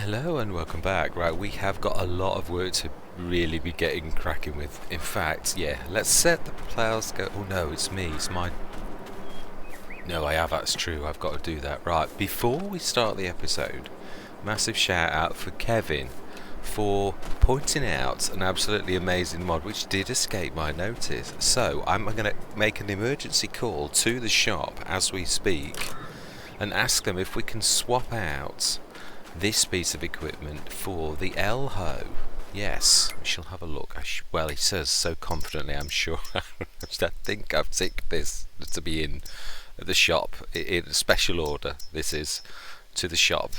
Hello and welcome back. Right, we have got a lot of work to really be getting cracking with. In fact, yeah, let's set the plows go. Oh no, it's me. It's my. No, I have. That's true. I've got to do that. Right, before we start the episode, massive shout out for Kevin for pointing out an absolutely amazing mod which did escape my notice. So I'm going to make an emergency call to the shop as we speak and ask them if we can swap out this piece of equipment for the L-Ho. Yes, we shall have a look. Well, he says so confidently, I'm sure. I think I've ticked this to be in the shop. In a special order, this is to the shop,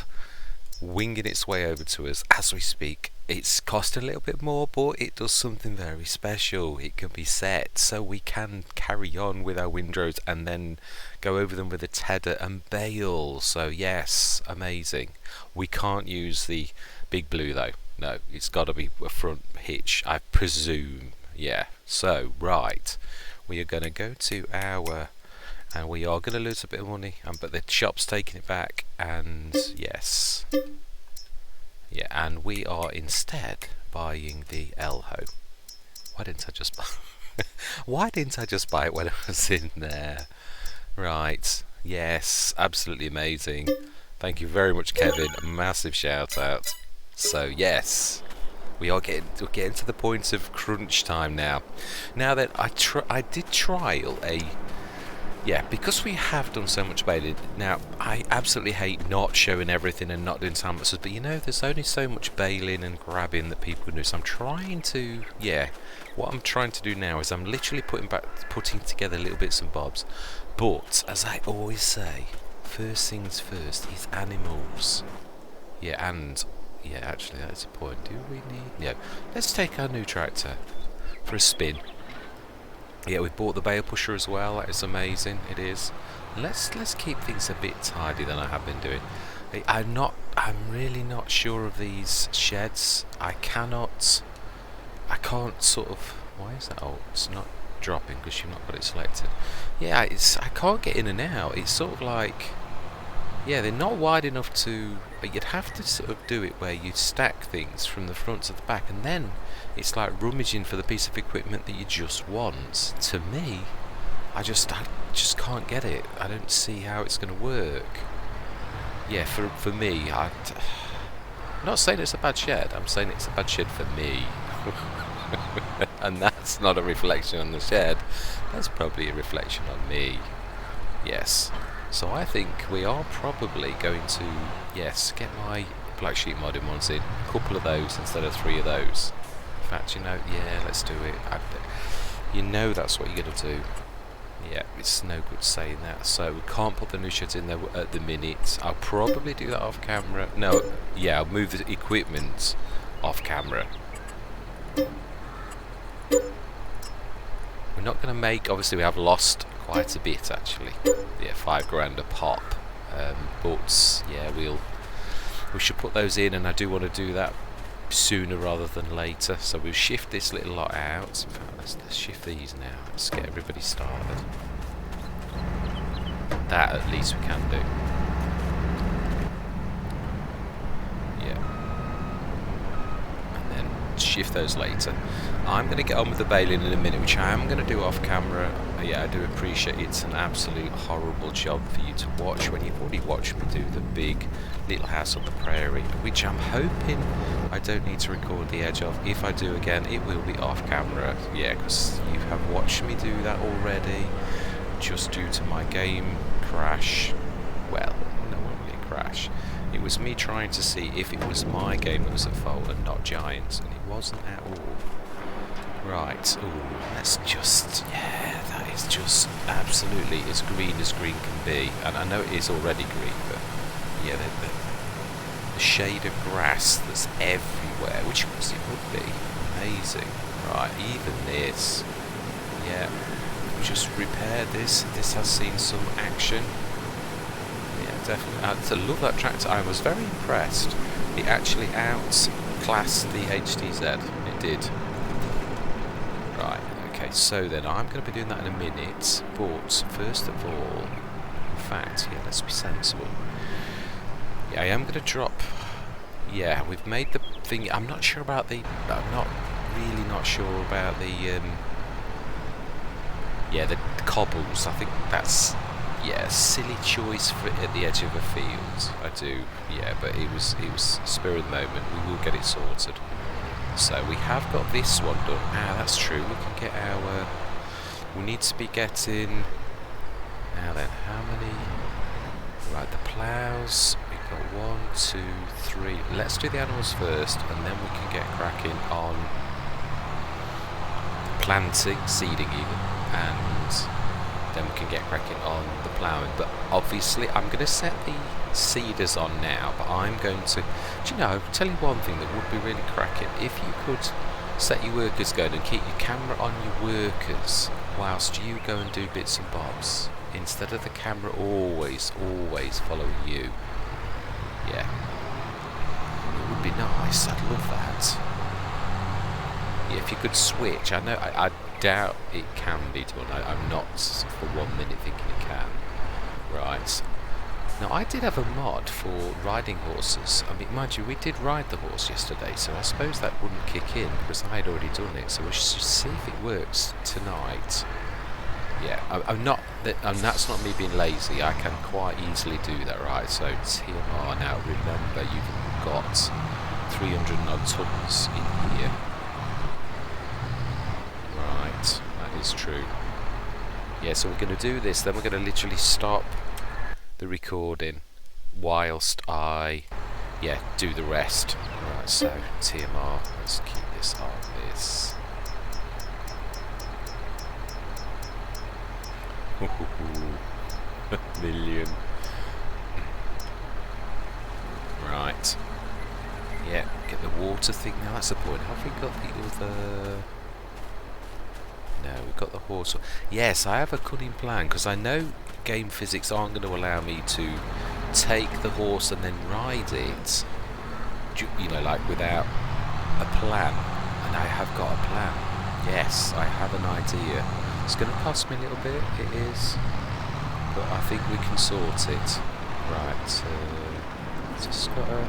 winging its way over to us as we speak. It's cost a little bit more, but it does something very special. It can be set so we can carry on with our windrows and then go over them with a tedder and bale. So yes, amazing. We can't use the big blue though. No, it's got to be a front hitch, I presume. Yeah. So right, we are going to go to our, and we are going to lose a bit of money, but the shop's taking it back, and yes. Yeah, and we are instead buying the L-Ho. Why didn't I just buy Why didn't I just buy it when I was in there? Right. Yes, absolutely amazing. Thank you very much, Kevin. A massive shout out. So yes, we're getting to the point of crunch time now. Now that I did trial a. Yeah, because we have done so much baling. Now, I absolutely hate not showing everything and not doing sandboxes, but you know, there's only so much baling and grabbing that people can do. So I'm trying to, what I'm trying to do now is I'm literally putting together little bits and bobs. But as I always say, first things first is animals. Yeah, and actually that's a point. Do we need? Yeah, let's take our new tractor for a spin. Yeah, we bought the bale pusher as well. That is amazing. It is. Let's keep things a bit tidy than I have been doing. I'm really not sure of these sheds. I can't sort of. Why is that? Oh, it's not dropping because you've not got it selected. Yeah, I can't get in and out. It's sort of like. Yeah, they're not wide enough to. You'd have to sort of do it where you stack things from the front to the back, and then it's like rummaging for the piece of equipment that you just want. To me, I just can't get it. I don't see how it's going to work. Yeah, for me, I'm not saying it's a bad shed. I'm saying it's a bad shed for me. And that's not a reflection on the shed. That's probably a reflection on me. Yes. So I think we are probably going to, get my black sheep modding ones in. A couple of those instead of 3 of those. In fact, let's do it. You know that's what you're going to do. Yeah, it's no good saying that. So we can't put the new sheds in there at the minute. I'll probably do that off camera. No, yeah, I'll move the equipment off camera. We're not going to make, obviously we have lost quite a bit actually. Yeah, £5 a pop. But yeah, we should put those in, and I do want to do that sooner rather than later. So we'll shift this little lot out. In fact, let's shift these now. Let's get everybody started. That at least we can do. Yeah. And then shift those later. I'm going to get on with the baling in a minute, which I am going to do off camera. Yeah, I do appreciate it's an absolute horrible job for you to watch when you've already watched me do the big little house on the prairie, which I'm hoping I don't need to record the edge of. If I do again, it will be off camera. Yeah, because you have watched me do that already, just due to my game crash. Well, no, it wasn't really a crash. It was me trying to see if it was my game that was at fault and not Giants, and it wasn't at all. Right, ooh, let's just, that is just absolutely as green can be. And I know it is already green, but yeah, the shade of grass that's everywhere, which of course it would be amazing. Right, even this, yeah, just repaired this. This has seen some action. Yeah, definitely. I love that tractor. I was very impressed. It actually outclassed the HTZ. It did. Right, okay, so then I'm going to be doing that in a minute, but first of all, in fact, let's be sensible. Yeah, I am going to drop Yeah, we've made the thing. I'm not sure about the. I'm not really not sure about the. Yeah, the cobbles. I think that's a silly choice for it at the edge of a field. I do. Yeah, but it was spur of the moment. We will get it sorted. So we have got this one done. Ah, that's true. We can get our. We need to be getting. Now then, how many? Right, the ploughs. We've got 1, 2, 3. Let's do the animals first, and then we can get cracking on planting, seeding even, and then we can get cracking on the ploughing. But obviously, I'm going to set the seeders on now. But I'm going to. Do you know? Tell you one thing that would be really cracking. If you could set your workers going and keep your camera on your workers whilst you go and do bits and bobs, instead of the camera always following you. Yeah. It would be nice. I'd love that. Yeah, if you could switch. I know. I doubt it can be done. I'm not for 1 minute thinking it can. Right. Now, I did have a mod for riding horses. I mean, mind you, we did ride the horse yesterday, so I suppose that wouldn't kick in because I had already done it. So we'll see if it works tonight. Yeah, I'm not. And that's not me being lazy. I can quite easily do that, right? So TMR. Now remember, you've got 300 and odd tons in here. Right, that is true. Yeah, so we're going to do this. Then we're going to literally stop the recording whilst I, do the rest. Right, so TMR. Let's keep this on this. A million. Right. Yeah, get the water thing. Now that's the point. Have we got the other? No, we've got the horse. Yes, I have a cunning plan because I know game physics aren't going to allow me to take the horse and then ride it. You know, like without a plan. And I have got a plan. Yes, I have an idea. It's going to cost me a little bit, it is, but I think we can sort it. Right, just got a...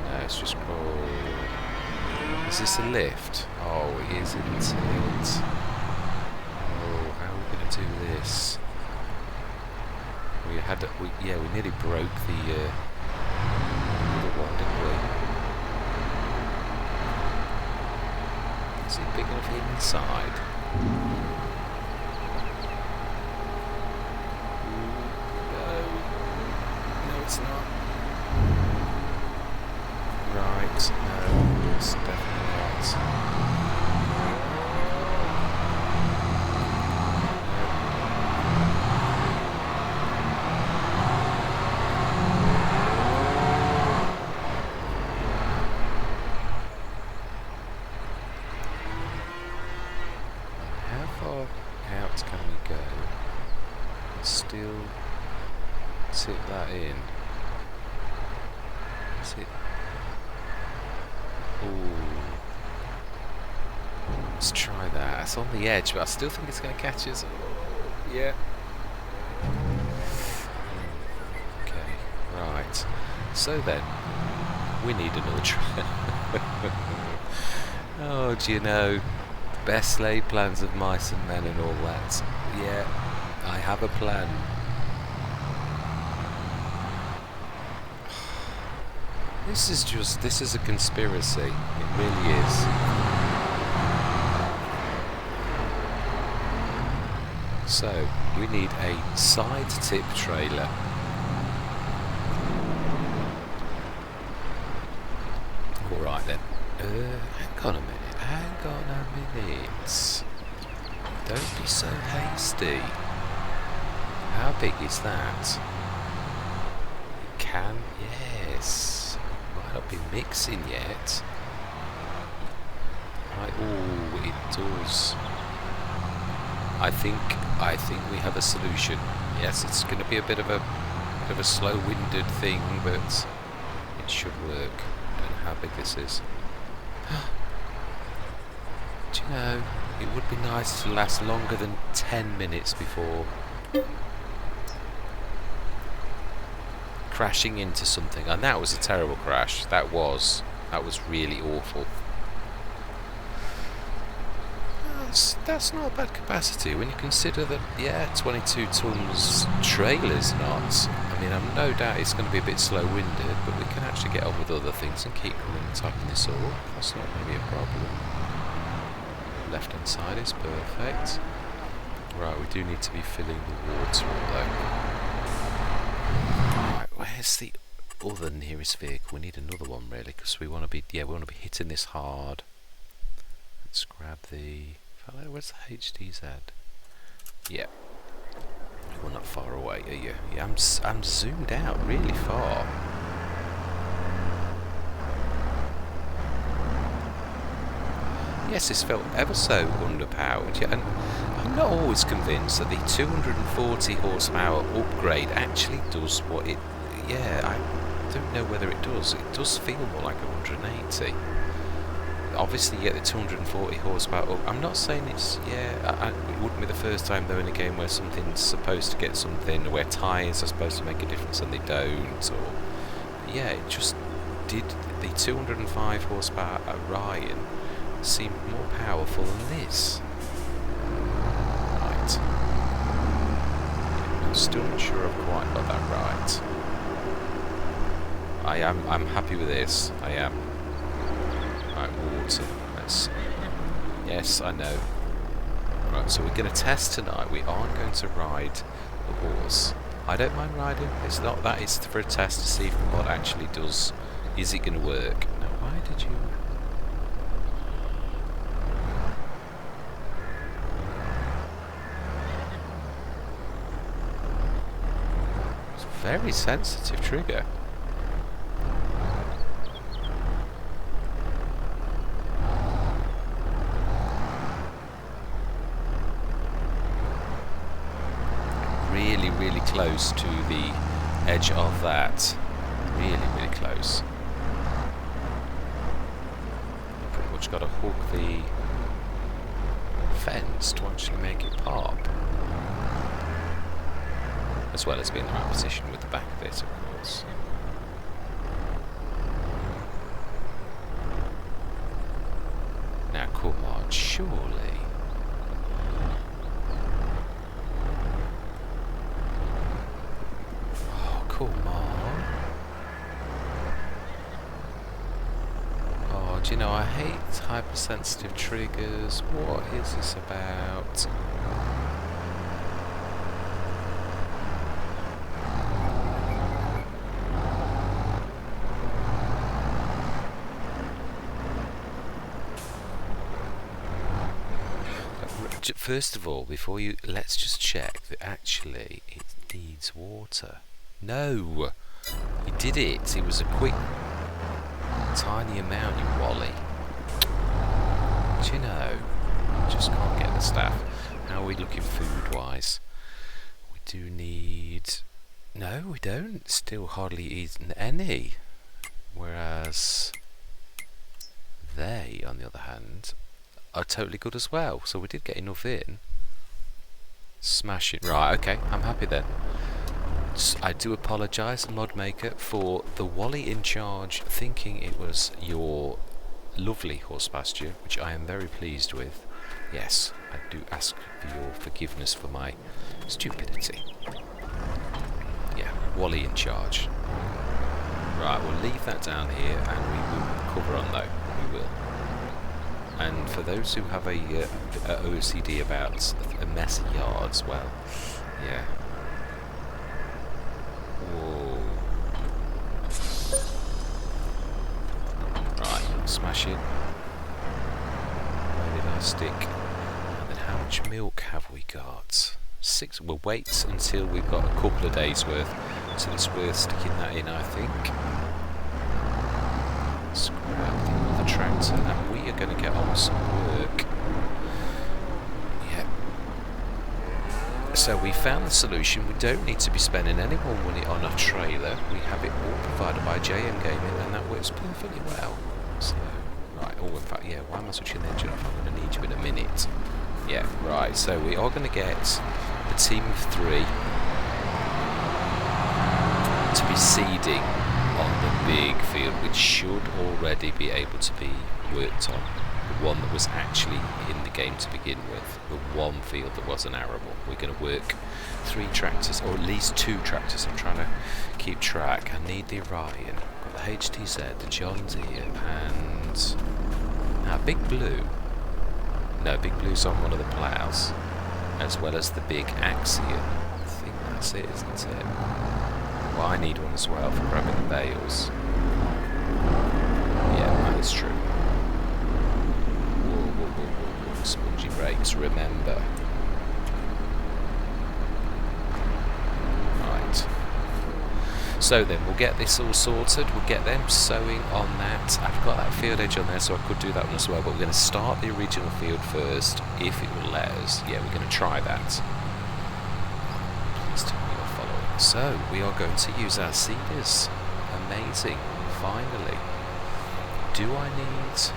No, it's just called... Is this a lift? Oh, it is, isn't it? Oh, how are we going to do this? We nearly broke the other one, didn't we? Is it big enough inside? No, it's not. Right, no, it's definitely not. Still tip that in. Ooh. Let's try that. It's on the edge, but I still think it's going to catch us. Oh, yeah. Okay, right. So then, we need another try. Oh, do you know, best laid plans of mice and men and all that. Yeah. I have a plan. This is a conspiracy. It really is. So, we need a side tip trailer. Alright then. Hang on a minute. Don't be so hasty. How big is that? It can, yes. Might not be mixing yet. Right, oh, it does. I think we have a solution. Yes, it's going to be a bit of a slow-winded thing, but it should work. I don't know how big this is. Do you know, it would be nice to last longer than 10 minutes before. crashing into something, and that was a terrible crash. That was really awful. That's not a bad capacity when you consider that, yeah, 22 tons trailer's not. I mean, I'm no doubt it's going to be a bit slow-winded, but we can actually get on with other things and keep typing this all. That's not going to be a problem. Left-hand side is perfect. Right, we do need to be filling the water up though. Right, where's the other nearest vehicle? We need another one really, because we want to be, yeah, we want to be hitting this hard. Let's grab the. Where's the HDZ? Yeah, you're not far away, are you? Yeah, I'm zoomed out really far. Yes, this felt ever so underpowered, yeah, and I'm not always convinced that the 240 horsepower upgrade actually does what it. Yeah, I don't know whether it does. It does feel more like 180. Obviously, you get the 240 horsepower up. I'm not saying it's, yeah, it wouldn't be the first time though in a game where something's supposed to get something, where tyres are supposed to make a difference and they don't, or, yeah, it just did. The 205 horsepower Orion seemed more powerful than this. Right. I'm still not sure I've quite got that right. I'm happy with this. I am. Right, water. Yes, I know. Right, so we're going to test tonight. We aren't going to ride the horse. I don't mind riding. It's not that. It's for a test to see if the mod actually does. Is it going to work? Now, why did you? It's a very sensitive trigger. Really close to the edge of that. Really close. Pretty much got to hook the fence to actually make it pop. As well as being in the right position with the back of it, of course. Now come on, surely. Come on. Oh, do you know, I hate hypersensitive triggers. What is this about? First of all, before you, let's just check that actually it needs water. No! He did it. It was a quick, tiny amount, you wally. Do you know? Just can't get the staff. How are we looking food-wise? We do need... No, we don't. Still hardly eaten any. Whereas... they, on the other hand, are totally good as well. So we did get enough in. Smash it. Right, okay. I'm happy then. I do apologise, mod maker, for the Wally in charge thinking it was your lovely horse pasture, which I am very pleased with. Yes, I do ask for your forgiveness for my stupidity. Yeah, Wally in charge. Right, we'll leave that down here and we will cover on though. We will. And for those who have a OCD about a messy yards, well, yeah. Whoa. Right, smash it. Where did I stick? And then how much milk have we got? 6. We'll wait until we've got a couple of days worth, so it's worth sticking that in, I think. Let's grab the other tractor and we are going to get on with some work. So we found the solution. We don't need to be spending any more money on a trailer. We have it all provided by JMGaming and that works perfectly well. So, right, oh in fact, yeah, why am I switching the engine off? I'm going to need you in a minute. Yeah, right, so we are going to get a team of 3 to be seeding on the big field, which should already be able to be worked on. The one that was actually in the game to begin with, the one field that wasn't arable. We're going to work 3 tractors, or at least 2 tractors. I'm trying to keep track. I need the Orion, I've got the HTZ, the John Deere, and now Big Blue. No, Big Blue's on one of the ploughs, as well as the big Axion. I think that's it, isn't it? Well, I need one as well for grabbing the bales. Yeah, that is true. Whoa. Spongy brakes, remember. Right. So then, we'll get this all sorted. We'll get them sowing on that. I've got that field edge on there, so I could do that one as well. But we're going to start the original field first, if it will let us. Yeah, we're going to try that. Please tell me you're following. So, we are going to use our seeders. Amazing. Finally. Do I need...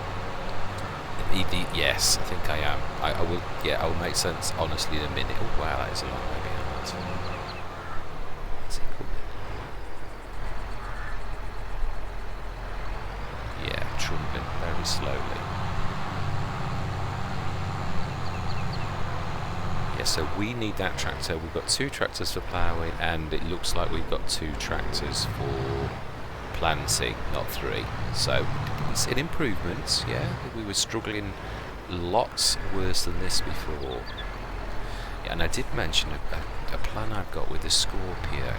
Yes, I think I am. I will. Yeah, I will make sense honestly in a minute. Oh wow, that is a long way behind. Is it coming? Yeah, trundling very slowly. Yeah, so we need that tractor. We've got 2 tractors for ploughing, and it looks like we've got 2 tractors for planting, not 3. So it's an improvement. Yeah, we were struggling lots worse than this before. Yeah, and I did mention a plan I've got with the Scorpion.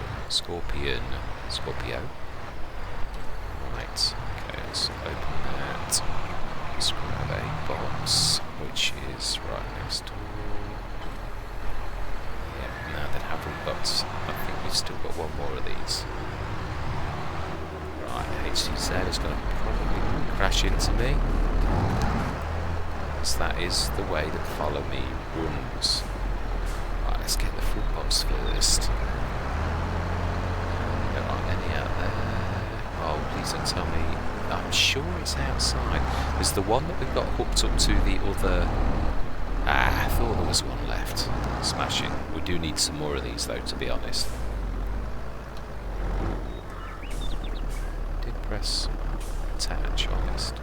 Right. Okay, let's open that. Let's grab a box, which is right next door. Yeah, now that haven't got. I think we've still got one more of these. Right, HTZ is going to probably crash into me. So that is the way that Follow Me runs. Right, let's get the food box first. There aren't any out there. Oh, please don't tell me. I'm sure it's outside. There's the one that we've got hooked up to the other. I thought there was one left. Smashing. We do need some more of these though, to be honest. Press attach, honest.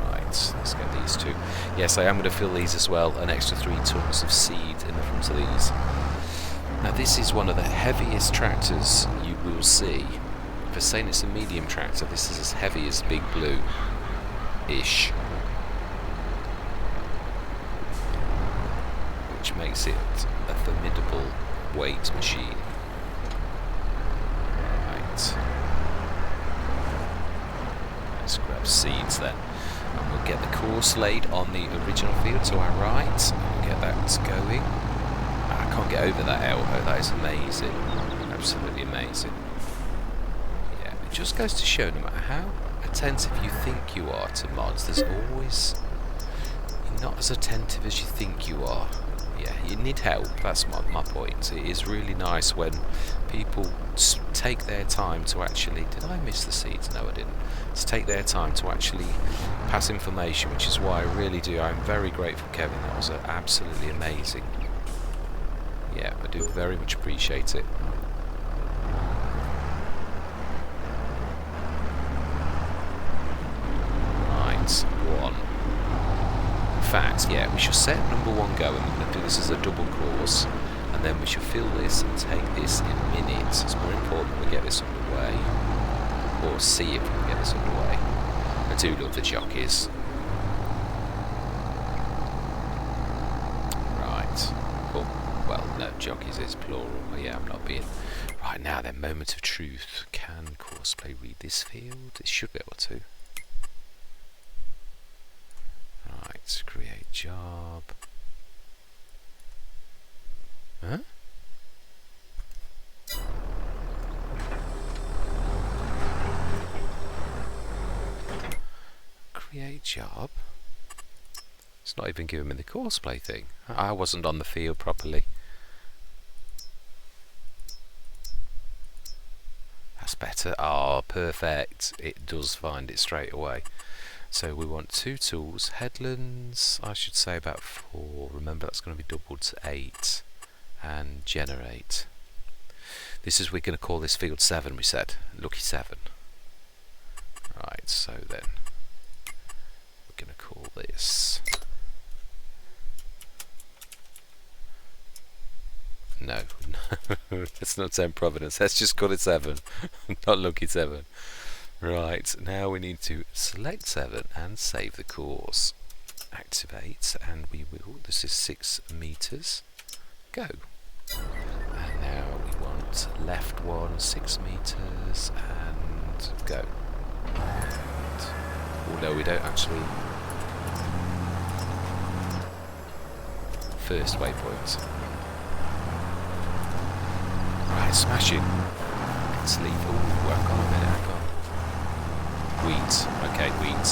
Right, let's get these 2. Yes, I am going to fill these as well, an extra 3 tons of seed in the front of these. Now this is one of the heaviest tractors you will see. For saying it's a medium tractor, this is as heavy as Big Blue-ish. Which makes it a formidable weight machine. Right. Let's grab seeds then, and we'll get the Courseplay on the original field to our right. We'll get that going. I can't get over that elbow. That is amazing, absolutely amazing. Yeah, it just goes to show, no matter how attentive you think you are to mods, there's always you're not as attentive as you think you are. Yeah, you need help. That's my point. It is really nice when people take their time to actually... Did I miss the seeds? No, I didn't. To take their time to actually pass information, which is why I really do. I'm very grateful, Kevin. That was absolutely amazing. Yeah, I do very much appreciate it. Right, 1. In fact, yeah, we shall set number 1 going. We're going to do this as a double course, and then we shall fill this and take this in minutes. It's more important that we get this underway, or see if we can get this underway. I do love the jockeys. Right, cool. Well, no, jockeys is plural, but yeah, I'm not being... Right, now then, moment of truth. Can Courseplay read this field? It should be able to. Right, create job. Huh? Create job? It's not even giving me the Courseplay thing. I wasn't on the field properly. That's better. Oh, perfect. It does find it straight away. So we want 2 tools. Headlands, I should say about 4. Remember, that's going to be doubled to 8. And generate. This is, we're going to call this field 7, we said. Lucky 7. Right, so then we're going to call this... No, let's not send Providence. Let's just call it 7. Not Lucky 7. Right, now we need to select 7 and save the course. Activate, and we will. This is 6 meters. Go. And now we want left 1, 6 meters, and go. And, oh no, we don't actually. First waypoint. Right, smashing. Let's leave. Oh, hang on a minute, hang on. Wheat. Okay, wheat.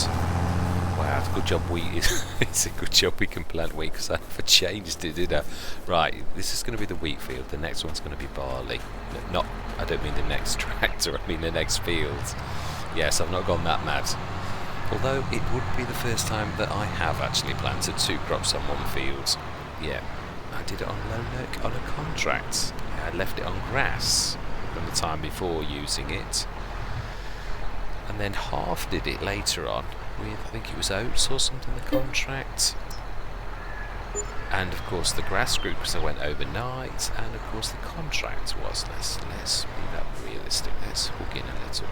Wow, good job wheat. It's a good job we can plant wheat, because I never changed it, did I? Right, this is going to be the wheat field. The next one's going to be barley. Not, I don't mean the next tractor, I mean the next field. Yes, I've not gone that mad. Although it would be the first time that I have actually planted 2 crops on one field. Yeah, I did it on low on a contract. I left it on grass from the time before using it, and then half did it later on with, I think it was oats or something, the contract. And of course the grass grew because I went overnight, and of course the contract was, let's be that realistic, let's hook in a little.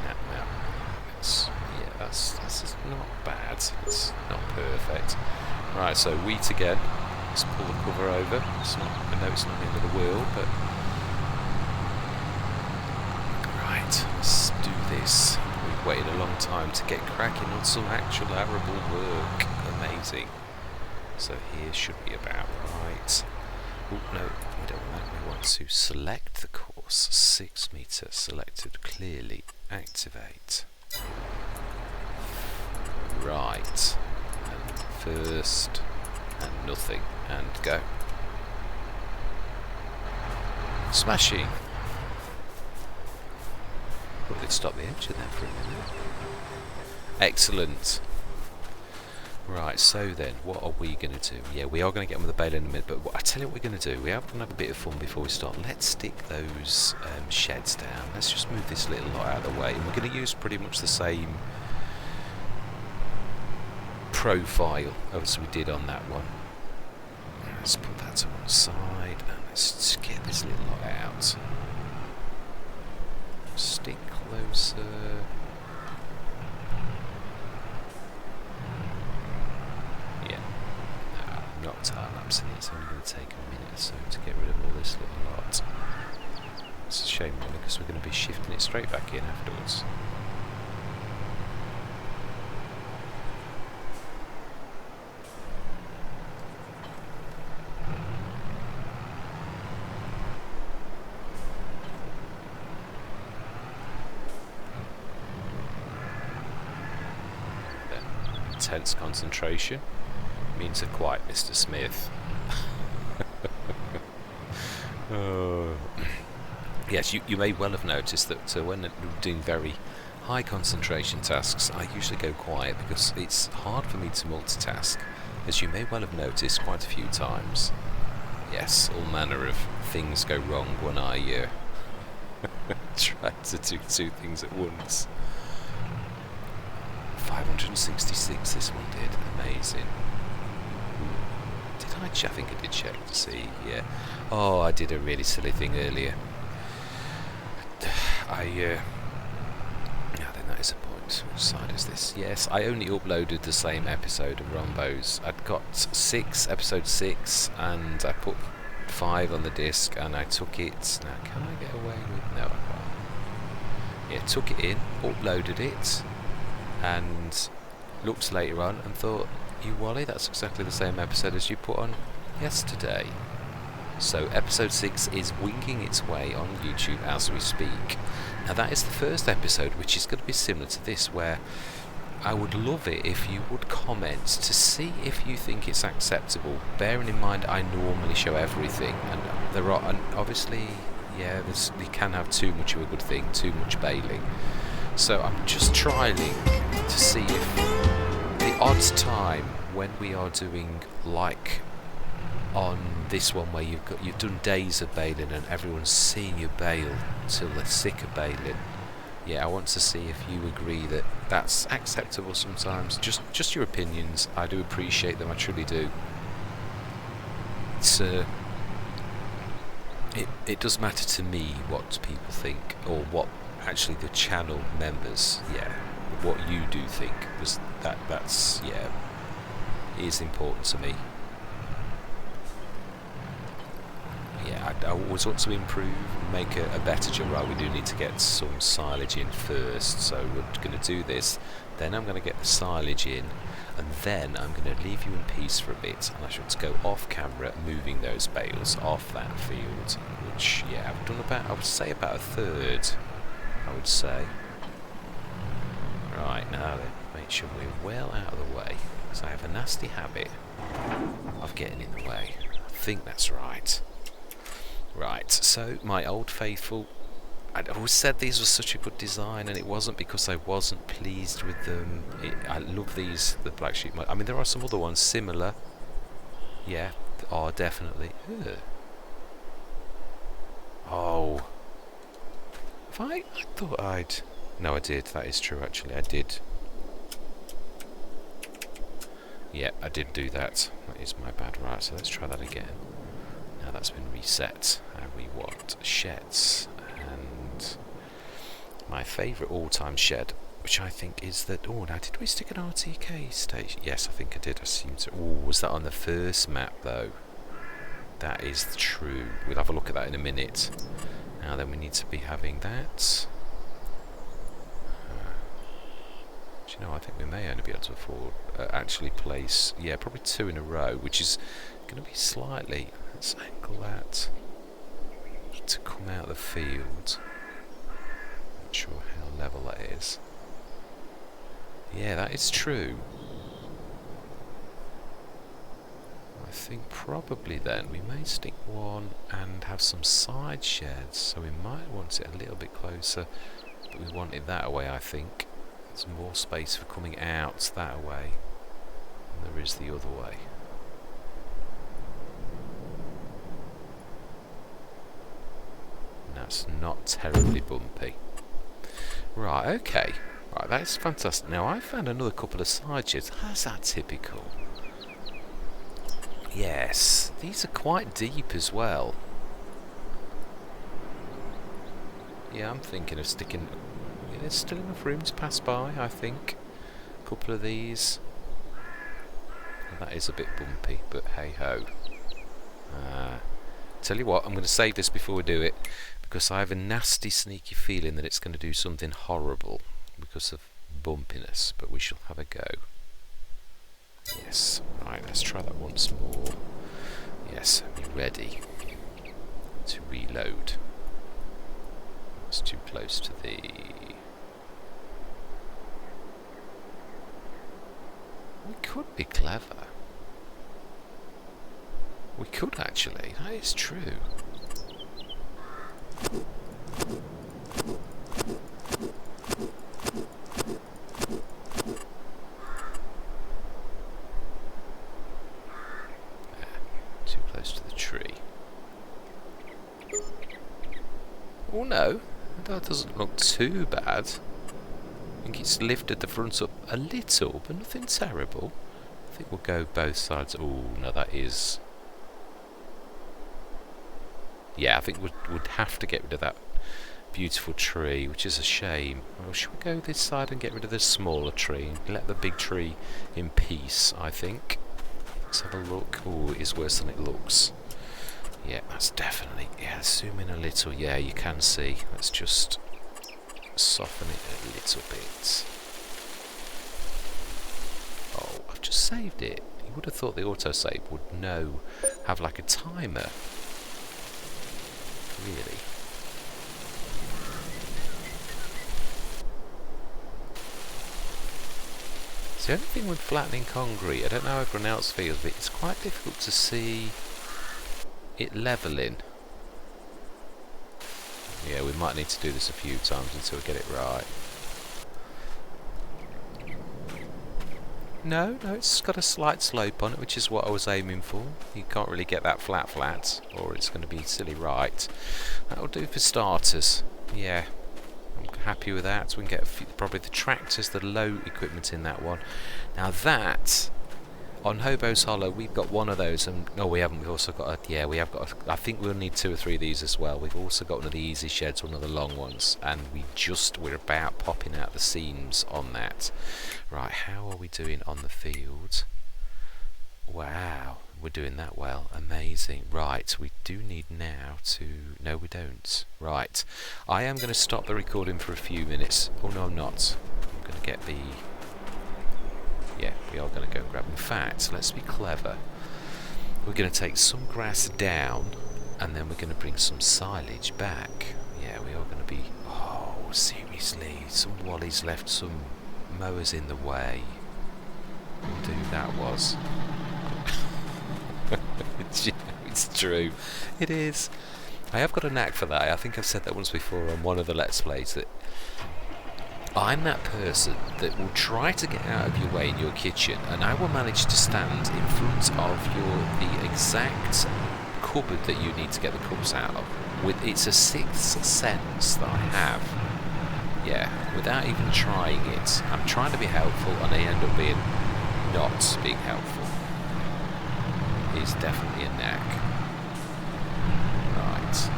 Now, yeah, that's not bad, it's not perfect. Right, so wheat again. Let's pull the cover over. It's not, I know it's not the end of the world, but right, let's do this. We've waited a long time to get cracking on some actual arable work. Amazing. So here should be about right. Oh no, we don't want that. We want to select the course. 6 meters selected clearly. Activate. Right. And first. And nothing, and go. Smashing. Well, let's stop the engine there for a minute. Excellent. Right, so then, what are we going to do? Yeah, we are going to get on with the bale in a minute, but I tell you what we're going to do. We are going to have a bit of fun before we start. Let's stick those sheds down. Let's just move this little lot out of the way, and we're going to use pretty much the same profile as we did on that one. Let's put that to one side, and let's just get this little lot out. Stick closer. Yeah, no, I'm not time-lapsing it. It's only going to take a minute or so to get rid of all this little lot. It's a shame, really, because we're going to be shifting it straight back in afterwards. Intense concentration means a quiet Mr. Smith. Oh. Yes, you may well have noticed that when doing very high concentration tasks, I usually go quiet because it's hard for me to multitask, as you may well have noticed quite a few times. Yes, all manner of things go wrong when I try to do 2 things at once. 566 this one did. Amazing. Did I think I did check to see. Yeah. Oh, I did a really silly thing earlier. I think that is a point. Which side is this? Yes, I only uploaded the same episode of ROMBOZ. I'd got episode 6, and I put 5 on the disc, and I took it. Now, can I get away with? No, I can't. Yeah, took it in, uploaded it, and looked later on and thought, you Wally, that's exactly the same episode as you put on yesterday. So episode 6 is winging its way on YouTube as we speak. Now that is the first episode, which is going to be similar to this, where I would love it if you would comment to see if you think it's acceptable, bearing in mind I normally show everything, and there are, and obviously, yeah, you can have too much of a good thing, too much bailing. So I'm just trialing to see if the odd time when we are doing like on this one where you've done days of baling and everyone's seeing you bale till they're sick of baling. Yeah, I want to see if you agree that that's acceptable sometimes. Just your opinions. I do appreciate them. I truly do. It's it does matter to me what people think, or what actually the channel members, yeah, what you do think, because that's yeah, is important to me. Yeah, I always want to improve and make a better job. Right, we do need to get some silage in first, so we're going to do this, then I'm going to get the silage in, and then I'm going to leave you in peace for a bit, and I should go off camera moving those bales off that field, which, yeah, I've done about, I would say about a third, I would say. Right, now then, make sure we're well out of the way, because I have a nasty habit of getting in the way. I think that's right. Right, so my old faithful, I'd always said these were such a good design, and it wasn't because I wasn't pleased with them. I love these, the black sheep. I mean, there are some other ones similar. Yeah, are definitely. Ugh. Oh, I thought I'd. No, I did. That is true. Actually, I did. Yeah, I did do that. That is my bad. Right, so let's try that again. Now that's been reset. We want sheds, and my favourite all-time shed, which I think is that. Oh, now did we stick an RTK station? Yes, I think I did. I seem to. Oh, was that on the first map though? That is true. We'll have a look at that in a minute. Now then, we need to be having that. Do you know? I think we may only be able to afford actually place. Yeah, probably 2 in a row, which is going to be slightly. Let's angle that to come out of the field. Not sure how level that is. Yeah, that is true. I think probably then we may stick one and have some side sheds, so we might want it a little bit closer, but we want it that way. I think there's more space for coming out that way than there is the other way. That's not terribly bumpy. Right, okay. Right, that's fantastic. Now, I found another couple of side sheds. How's that typical? Yes, these are quite deep as well. Yeah, I'm thinking of sticking... Yeah, there's still enough room to pass by, I think. A couple of these. And that is a bit bumpy, but hey-ho. Tell you what, I'm going to save this before we do it, because I have a nasty, sneaky feeling that it's going to do something horrible because of bumpiness, but we shall have a go. Yes, right, let's try that once more. Yes, be ready to reload. It's too close to the... We could be clever. We could actually, that is true. Too close to the tree. Oh no, that doesn't look too bad. I think it's lifted the front up a little, but nothing terrible. I think we'll go both sides. Oh no, that is... Yeah, I think we'd have to get rid of that beautiful tree, which is a shame. Well, should we go this side and get rid of this smaller tree and let the big tree in peace, I think. Let's have a look. Oh, it is worse than it looks. Yeah, that's definitely... Yeah, zoom in a little. Yeah, you can see. Let's just soften it a little bit. Oh, I've just saved it. You would have thought the autosave would have like a timer. Really. It's the only thing with flattening concrete, I don't know how everyone else feels, but it's quite difficult to see it levelling. Yeah, we might need to do this a few times until we get it right. No, it's got a slight slope on it, which is what I was aiming for. You can't really get that flat, or it's going to be silly right. That'll do for starters. Yeah, I'm happy with that. So we can get probably the tractors, the low equipment in that one. Now that, on Hobo's Hollow, we've got one of those, and no, we haven't. We've also got we have got. I think we'll need 2 or 3 of these as well. We've also got one of the easy sheds, one of the long ones, and we're about popping out the seams on that. Right, how are we doing on the field? Wow, we're doing that well. Amazing. Right, we do need now to... No, we don't. Right, I am going to stop the recording for a few minutes. Oh, no, I'm not. I'm going to get the... Yeah, we are going to go and grab... In fact, let's be clever. We're going to take some grass down, and then we're going to bring some silage back. Yeah, we are going to be... Oh, seriously. Some Wally's left some mowers in the way. Who that was? It's true. It is. I have got a knack for that. I think I've said that once before on one of the Let's Plays, that I'm that person that will try to get out of your way in your kitchen, and I will manage to stand in front of the exact cupboard that you need to get the cups out of. It's a sixth sense that I have. Yeah, without even trying it. I'm trying to be helpful, and I end up being not being helpful. It's definitely a knack. Right.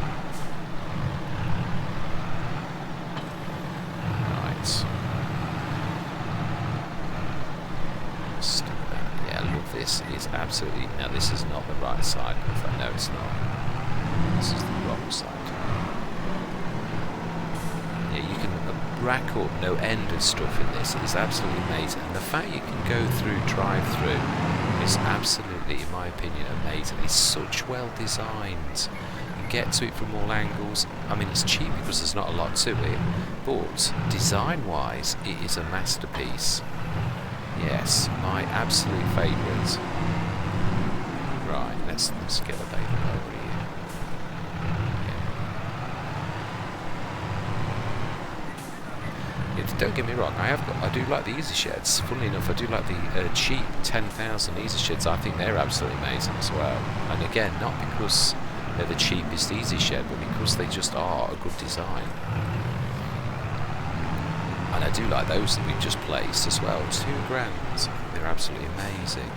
Let's do that. Yeah, look, this is absolutely... Now, this is not the right side. In fact, no, it's not. This is the wrong side. Yeah, you can rack up no end of stuff in this. It is absolutely amazing. And the fact you can go through drive-through is absolutely, in my opinion, amazing. It's such well designed. You get to it from all angles. I mean, it's cheap because there's not a lot to it, but design-wise, it is a masterpiece. Yes, my absolute favourite. Right, let's get the baby over here. Don't get me wrong, I do like the easy sheds. Funnily enough, I do like the cheap 10,000 easy sheds. I think they're absolutely amazing as well. And again, not because they're the cheapest easy shed, but because they just are a good design. And I do like those that we've just placed as well. £2,000. They're absolutely amazing.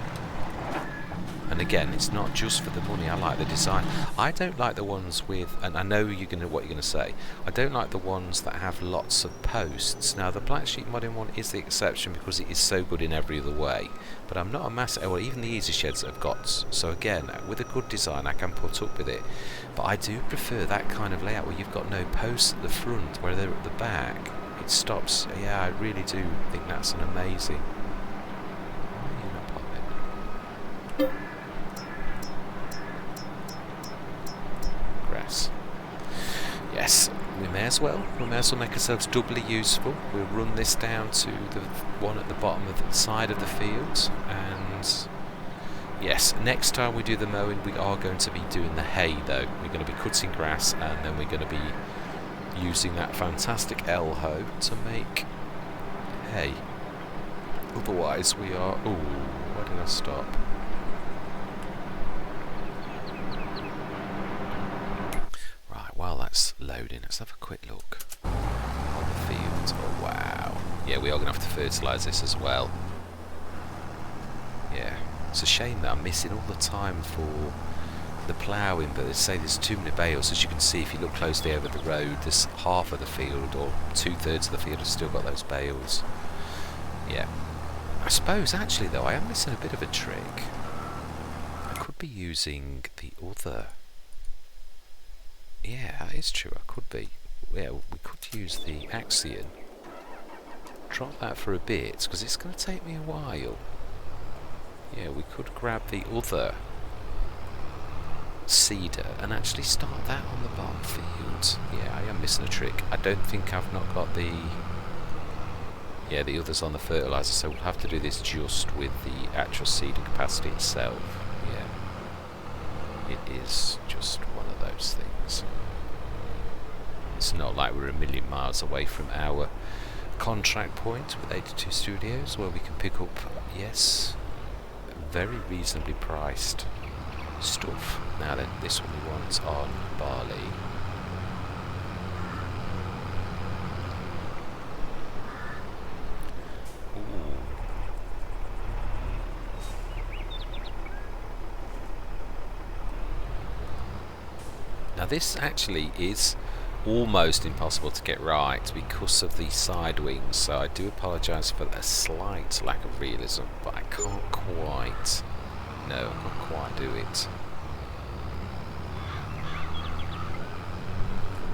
And again, it's not just for the money. I like the design. I don't like the ones with, and I know what you're going to say, I don't like the ones that have lots of posts. Now, the black sheep modding one is the exception because it is so good in every other way. But I'm not a massive, well, even the easy sheds that I've got. So again, with a good design, I can put up with it. But I do prefer that kind of layout where you've got no posts at the front, where they're at the back. It stops. Yeah, I really do think that's an amazing. Yes, we may as well. We may as well make ourselves doubly useful. We'll run this down to the one at the bottom of the side of the field, and yes, next time we do the mowing, we are going to be doing the hay though. We're going to be cutting grass, and then we're going to be using that fantastic L hoe to make hay. Otherwise we are... Ooh, why did I stop? While that's loading, let's have a quick look on the field. Oh wow. Yeah, we are going to have to fertilise this as well. Yeah, it's a shame that I'm missing all the time for the ploughing, but they say there's too many bales. As you can see, if you look closely over the road, there's half of the field, or 2/3 of the field, has still got those bales. Yeah. I suppose, actually, though, I am missing a bit of a trick. I could be using the other... Yeah, that is true, I could be. Yeah, we could use the Axion. Drop that for a bit, because it's going to take me a while. Yeah, we could grab the other seeder and actually start that on the bottom field. Yeah, I am missing a trick. I don't think I've not got the... Yeah, the others on the fertiliser, so we'll have to do this just with the actual seeder capacity itself. Yeah. It is just one of those things. It's not like we're a million miles away from our contract point with 82 Studios where we can pick up, yes, very reasonably priced stuff. Now then, this one we want on barley. Ooh. Now this actually is almost impossible to get right because of the side wings, so I do apologise for a slight lack of realism, but I can't quite, no, I can't quite do it.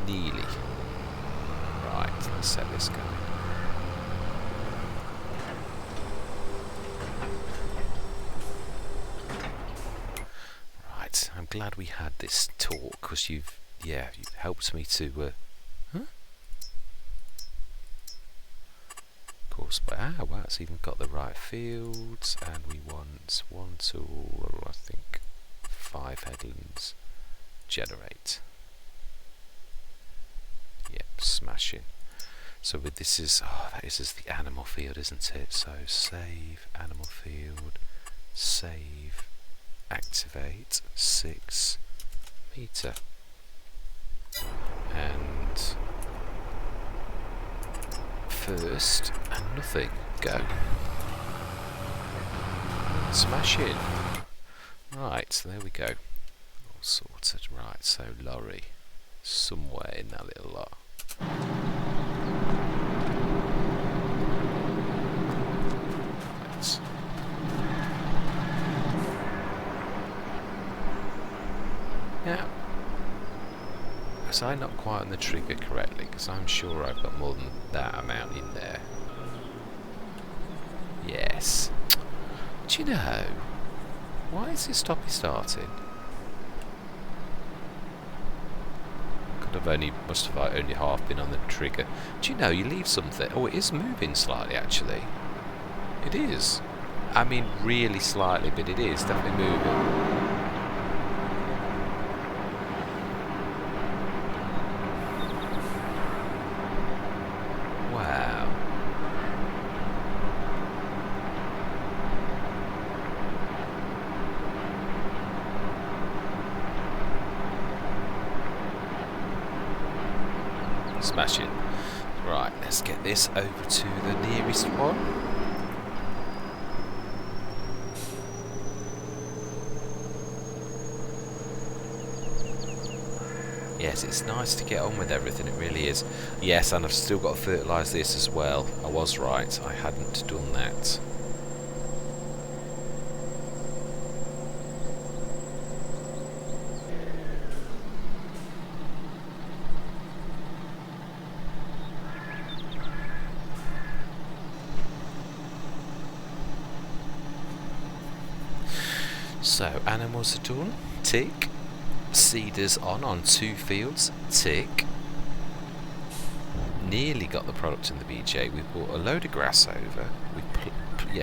Nearly. Right, let's set this going. Right, I'm glad we had this talk because you've helped me to Courseplay. Ah, well, it's even got the right fields, and we want 1 tool, I think 5 headlands. Generate. Yep, smashing. So with this is, that is the animal field, isn't it? So save animal field, save, activate 6 meter. And first and nothing, go. Smash in. Right, so there we go. All sorted. Right, so lorry somewhere in that little lot. Right. Now, was I not quite on the trigger correctly? Because I'm sure I've got more than that amount in there. Yes. Do you know, why is it starting? Must have only half been on the trigger. Do you know, you leave something, oh, it is moving slightly actually. It is. I mean really slightly, but it is definitely moving. Smash it. Right, let's get this over to the nearest one. Yes, it's nice to get on with everything, it really is. Yes, and I've still got to fertilise this as well. I was right, I hadn't done that. So, animals are done, tick. Seeders on 2 fields, tick. Nearly got the product in the BJ. We've brought a load of grass over. We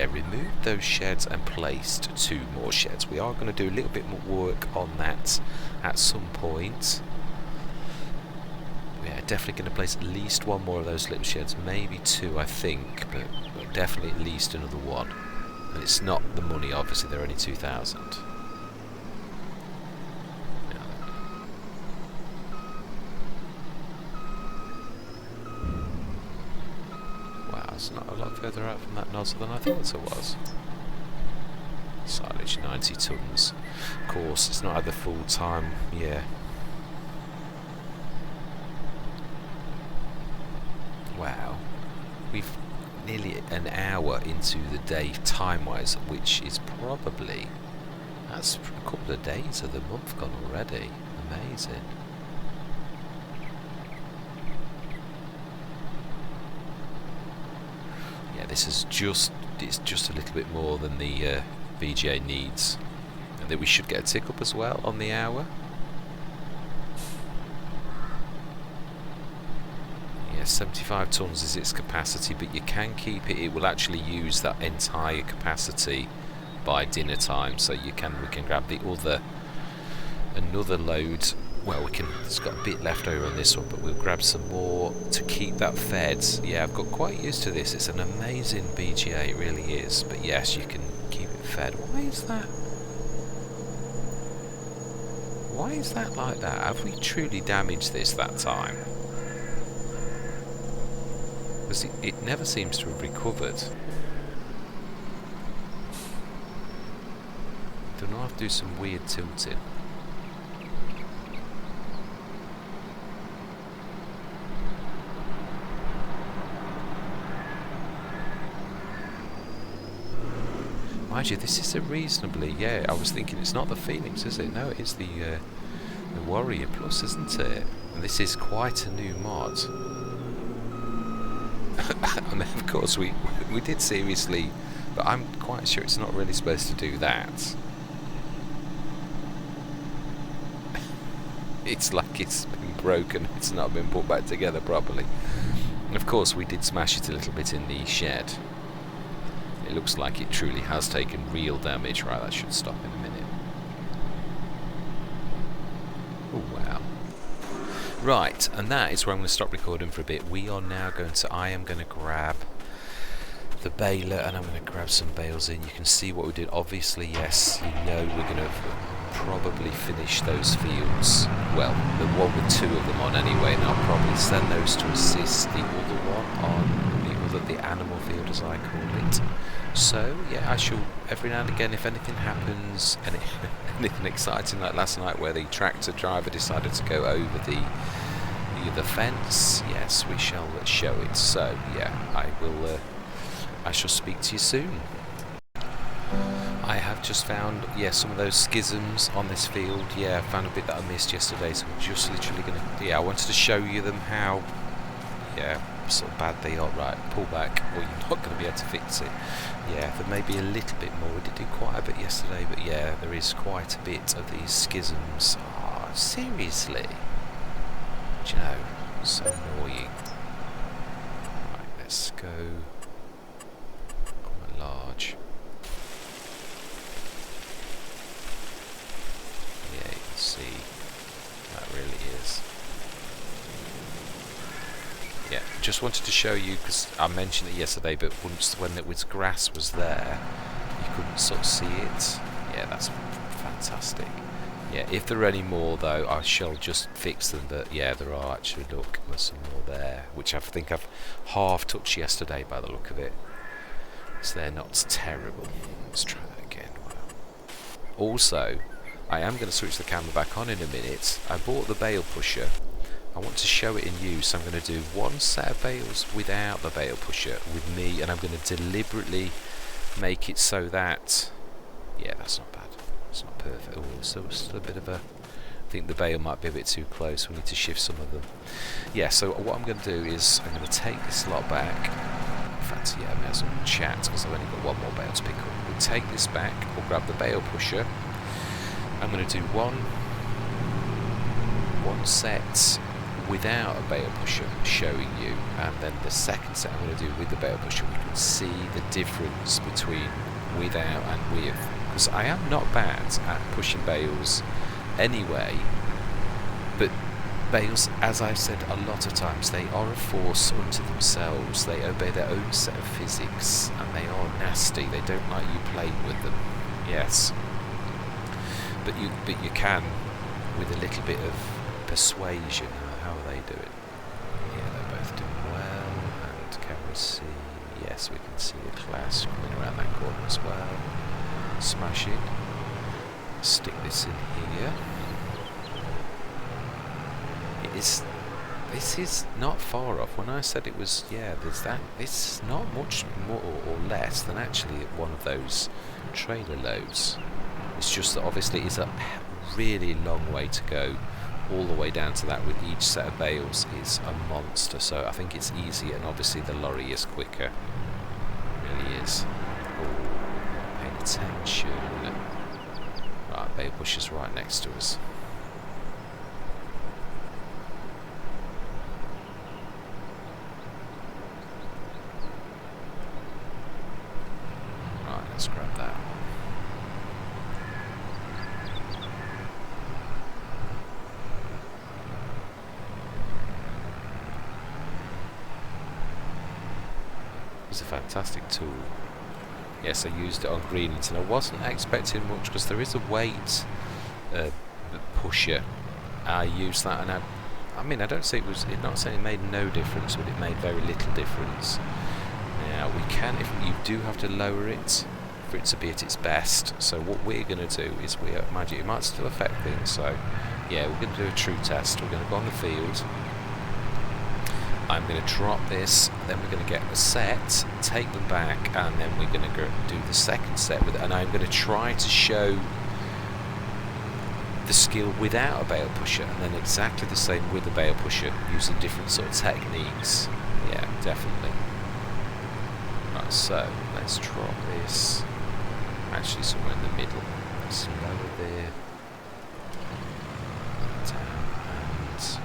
removed those sheds and placed 2 more sheds. We are going to do a little bit more work on that at some point. We're definitely going to place at least 1 more of those little sheds, maybe 2 I think, but definitely at least another 1. And it's not the money, obviously, they're only 2,000. Wow, it's not a lot further out from that nozzle than I thought it was. Silage, 90 tons. Of course, it's not at the full time, yeah. Wow. We've nearly an hour into the day time-wise, which is probably, that's a couple of days of the month gone already. Amazing. Yeah, this is it's just a little bit more than the VGA needs, and then we should get a tick up as well on the hour. 75 tons is its capacity, but you can keep it. It will actually use that entire capacity by dinner time, so we can grab the another load well, it's got a bit left over on this one, but we'll grab some more to keep that fed. Yeah, I've got quite used to this. It's an amazing BGA, it really is. But yes, you can keep it fed. Why is that? Why is that like that? Have we truly damaged this that time? Because it never seems to have recovered. Don't know, I have to do some weird tilting. Mind you, this is a reasonably, yeah, I was thinking it's not the Phoenix, is it? No, it is the Warrior Plus, isn't it? And this is quite a new mod. I mean, of course, we did seriously, but I'm quite sure it's not really supposed to do that. It's like it's been broken, it's not been put back together properly. And of course, we did smash it a little bit in the shed. It looks like it truly has taken real damage. Right, that should stop in a minute. Oh, wow. Right, and that is where I'm going to stop recording for a bit. We are now going to, I am going to grab the baler and I'm going to grab some bales in. You can see what we did. Obviously, yes, you know we're going to probably finish those fields. Well, the one with 2 of them on anyway, and I'll probably send those to assist the other one on the animal field, as I call it. So yeah, I shall every now and again, if anything happens, anything exciting like last night where the tractor driver decided to go over the fence, yes, we shall show it. So yeah, I shall speak to you soon. I have just found, yeah, some of those schisms on this field. Yeah, I found a bit that I missed yesterday, so I'm just literally gonna, yeah, I wanted to show you them how, yeah, sort of bad they are. Right, pull back or you're not going to be able to fix it. Yeah, there may be a little bit more. We did do quite a bit yesterday, but yeah, there is quite a bit of these schisms. Oh, seriously? Do you know, so annoying. Right, let's go quite large. Yeah, you can see that really is. Yeah, just wanted to show you, because I mentioned it yesterday, but once when it was grass was there, you couldn't sort of see it. Yeah, that's fantastic. Yeah, if there are any more though, I shall just fix them. But yeah, there are actually, look, there's some more there, which I think I've half touched yesterday by the look of it. So they're not terrible. Let's try that again. Wow. Also, I am going to switch the camera back on in a minute. I bought the bale pusher. I want to show it in use, so I'm going to do one set of bales without the bale pusher with me, and I'm going to deliberately make it so that, yeah, that's not bad, it's not perfect. Oh, so still a bit of a, I think the bale might be a bit too close, we need to shift some of them. Yeah, so what I'm going to do is I'm going to take this lot back. In fact, yeah, I may as well chat because I've only got one more bale to pick up. We'll take this back, we'll grab the bale pusher. I'm going to do one set without a bale pusher showing you, and then the second set I'm going to do with the bale pusher. We can see the difference between without and with, because I am not bad at pushing bales anyway, but bales, as I've said a lot of times, they are a force unto themselves. They obey their own set of physics and they are nasty. They don't like you playing with them. Yes, but you can, with a little bit of persuasion. How are they doing? Yeah, they're both doing well. And can we see? Yes, we can see the class coming around that corner as well. Smash it. Stick this in here. This is not far off. When I said it was, yeah, there's that. It's not much more or less than actually one of those trailer loads. It's just that obviously it's a really long way to go. All the way down to that with each set of bales is a monster, so I think it's easier, and obviously the lorry is quicker. It really is. Oh, paying attention. Right, bale pusher's right next to us. Right, let's grab that. is a fantastic tool. Yes, I used it on Greenington. I wasn't expecting much because there is a weight pusher. I used that, and I mean, I don't say it not saying it made no difference, but it made very little difference. Now we can, if you do have to lower it for it to be at its best. So what we're going to do is it might still affect things. So yeah, we're going to do a true test. We're going to go on the field. I'm going to drop this, then we're going to get a set, take them back, and then we're going to go do the second set with it. And I'm going to try to show the skill without a bale pusher, and then exactly the same with the bale pusher, using different sort of techniques. Yeah, definitely. Right, so let's drop this. Actually, somewhere in the middle. Let's lower there. Down, and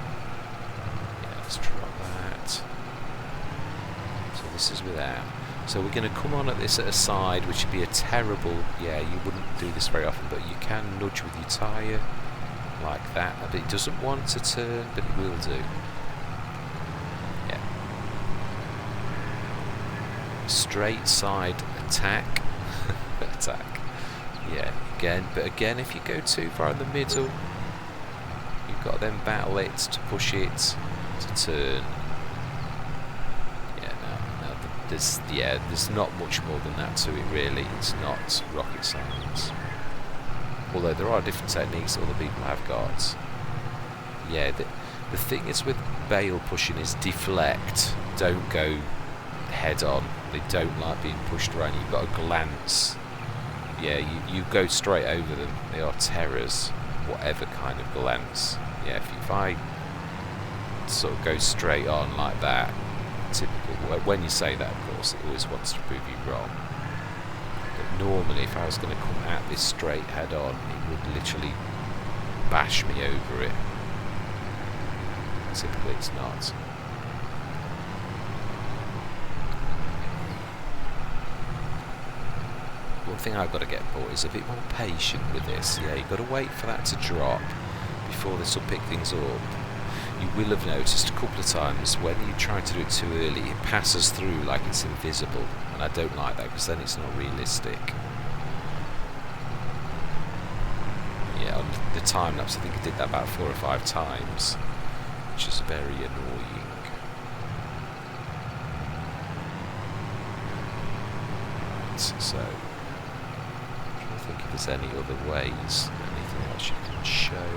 yeah, let's drop that. So this is without. So we're going to come on at this at a side, which would be a terrible, yeah, you wouldn't do this very often, but you can nudge with your tyre like that, and it doesn't want to turn, but it will do. Yeah. Straight side attack. Attack. Yeah, but again, if you go too far in the middle, you've got to then battle it to push it to turn. There's not much more than that to it really. It's not rocket science. Although there are different techniques that other people have got. Yeah, the thing is with bale pushing is deflect. Don't go head on. They don't like being pushed around. You've got to glance. Yeah, you go straight over them. They are terrors. Whatever kind of glance. Yeah, if I sort of go straight on like that, typical. When you say that, of course, it always wants to prove you wrong. But normally, if I was going to come at this straight head on, it would literally bash me over it. Typically, it's not. One thing I've got to get for is a bit more patient with this. Yeah, you've got to wait for that to drop before this will pick things up. You will have noticed a couple of times when you try to do it too early, it passes through like it's invisible, and I don't like that because then it's not realistic. Yeah, on the time lapse I think I did that about 4 or 5 times, which is very annoying. Right, so I'm trying to think if there's any other ways, anything else you can show.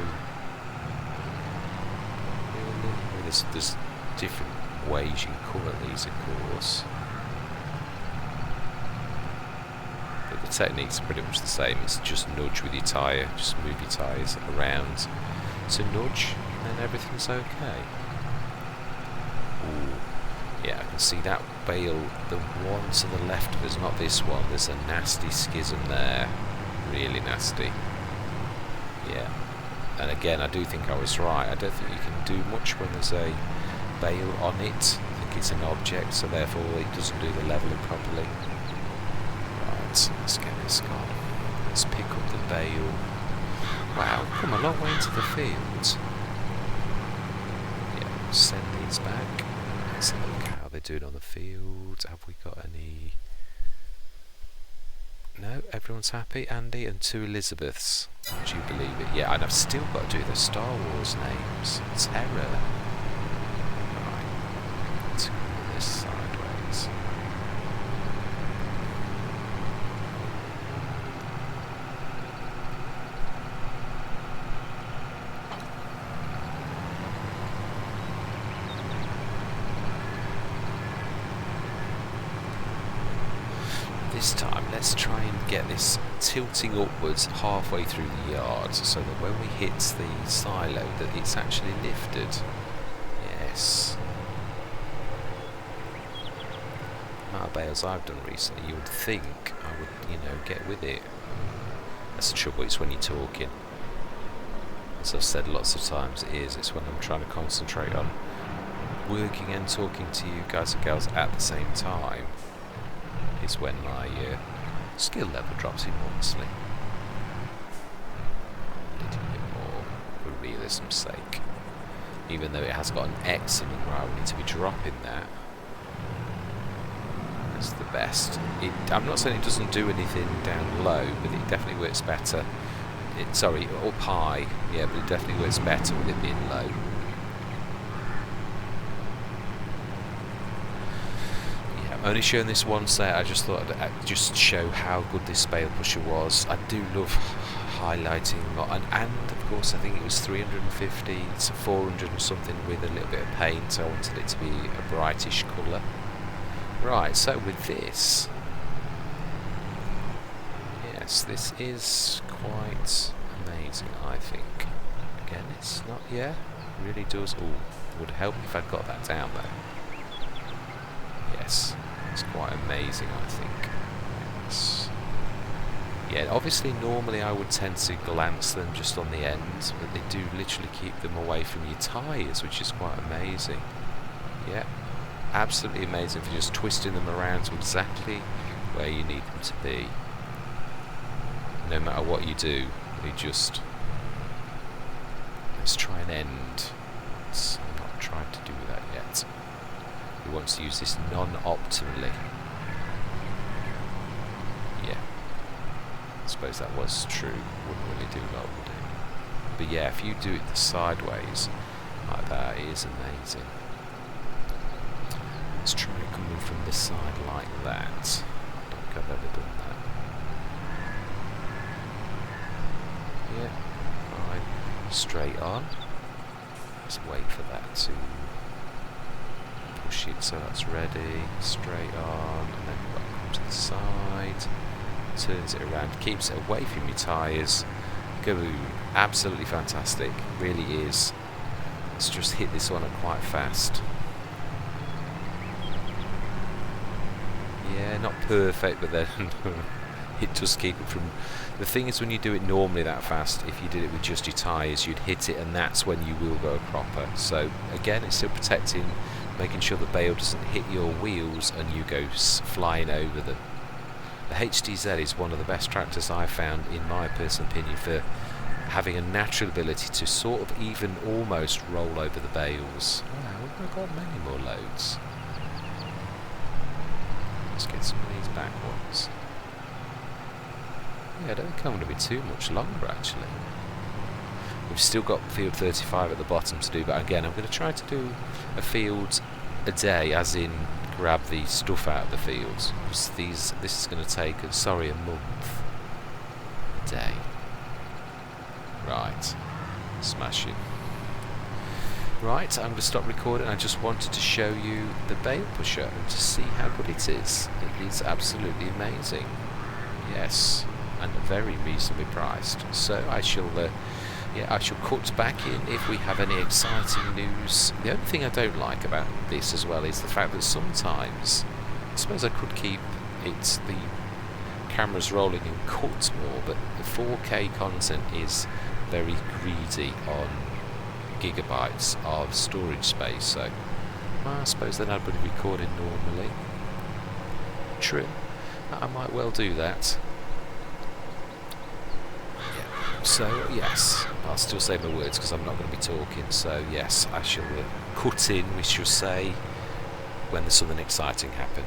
There's different ways you can come at these, of course, but the technique's pretty much the same. It's just nudge with your tyre, just move your tyres around to nudge, and then everything's okay. Ooh, yeah, I can see that bale, the one to the left of us, not this one. There's a nasty schism there, really nasty. Yeah. And again, I do think I was right. I don't think you can do much when there's a bale on it. I think it's an object, so therefore it doesn't do the levelling properly. Right, let's get this gone. Let's pick up the bale. Wow, come a long way into the field. Yeah, send these back. Let's have a look at how they're doing on the field. Have we got any... No, everyone's happy. Andy and 2 Elizabeths. Would you believe it? Yeah, and I've still got to do the Star Wars names. Terror. Right. Let's go this sideways. This time, let's try and get this tilting upwards halfway through the yard, so that when we hit the silo, that it's actually lifted. Yes. The amount of bales I've done recently, you would think I would, get with it. That's the trouble, it's when you're talking. As I've said lots of times, it's when I'm trying to concentrate on working and talking to you guys and girls at the same time. Is when my skill level drops enormously. A little bit more for realism's sake. Even though it has got an excellent route, we need to be dropping that. Because the best. I'm not saying it doesn't do anything down low, but it definitely works better. Sorry, up high, yeah, but it definitely works better with it being low. Yeah, I'm only showing this one set. I just thought I'd just show how good this bale pusher was. I do love highlighting, and of course I think it was 350 to 400 or something with a little bit of paint, so I wanted it to be a brightish colour. Right, so with this, yes, this is quite amazing, I think. Again, it's not, yeah, it really does. Oh, would help if I'd got that down though. Yes, it's quite amazing, I think. Yes. Yeah, obviously normally I would tend to glance them just on the end, but they do literally keep them away from your tyres, which is quite amazing. Yeah, absolutely amazing for just twisting them around to exactly where you need them to be. No matter what you do, they just... Let's try an end. I'm not trying to do that yet. He wants to use this non-optimally. Yeah. I suppose that was true. Wouldn't really do that, would it? But yeah, if you do it the sideways like that, it is amazing. Let's try it coming from this side like that. I don't think I've ever done that. Yeah, fine. Straight on. Let's wait for that to push it so that's ready. Straight on, and then we've got to come to the side. Turns it around, keeps it away from your tyres. Go, absolutely fantastic, really is. Let's just hit this one up quite fast. Yeah, not perfect, but then it does keep it from... The thing is, when you do it normally that fast, if you did it with just your tyres, you'd hit it and that's when you will go a cropper. So again, it's still protecting, making sure the bale doesn't hit your wheels and you go flying over them. The HDZ is one of the best tractors I've found, in my personal opinion, for having a natural ability to sort of even almost roll over the bales. Wow, we've got many more loads. Let's get some of these back ones. Yeah, I don't think I'm going to be too much longer actually. We've still got field 35 at the bottom to do, but again I'm going to try to do a field a day, as in grab the stuff out of the fields. This is going to take, a month. A day. Right. Smashing. Right, I'm going to stop recording. I just wanted to show you the bale pusher and to see how good it is. It is absolutely amazing. Yes, and very reasonably priced. So I shall cut back in if we have any exciting news. The only thing I don't like about this as well is the fact that sometimes, I suppose I could keep the cameras rolling and cut more, but the 4K content is very greedy on gigabytes of storage space, so I suppose then I'd be recording normally. True, I might well do that. So yes, I'll still say my words because I'm not going to be talking, so yes, I shall cut in, we shall say, when there's something exciting happen.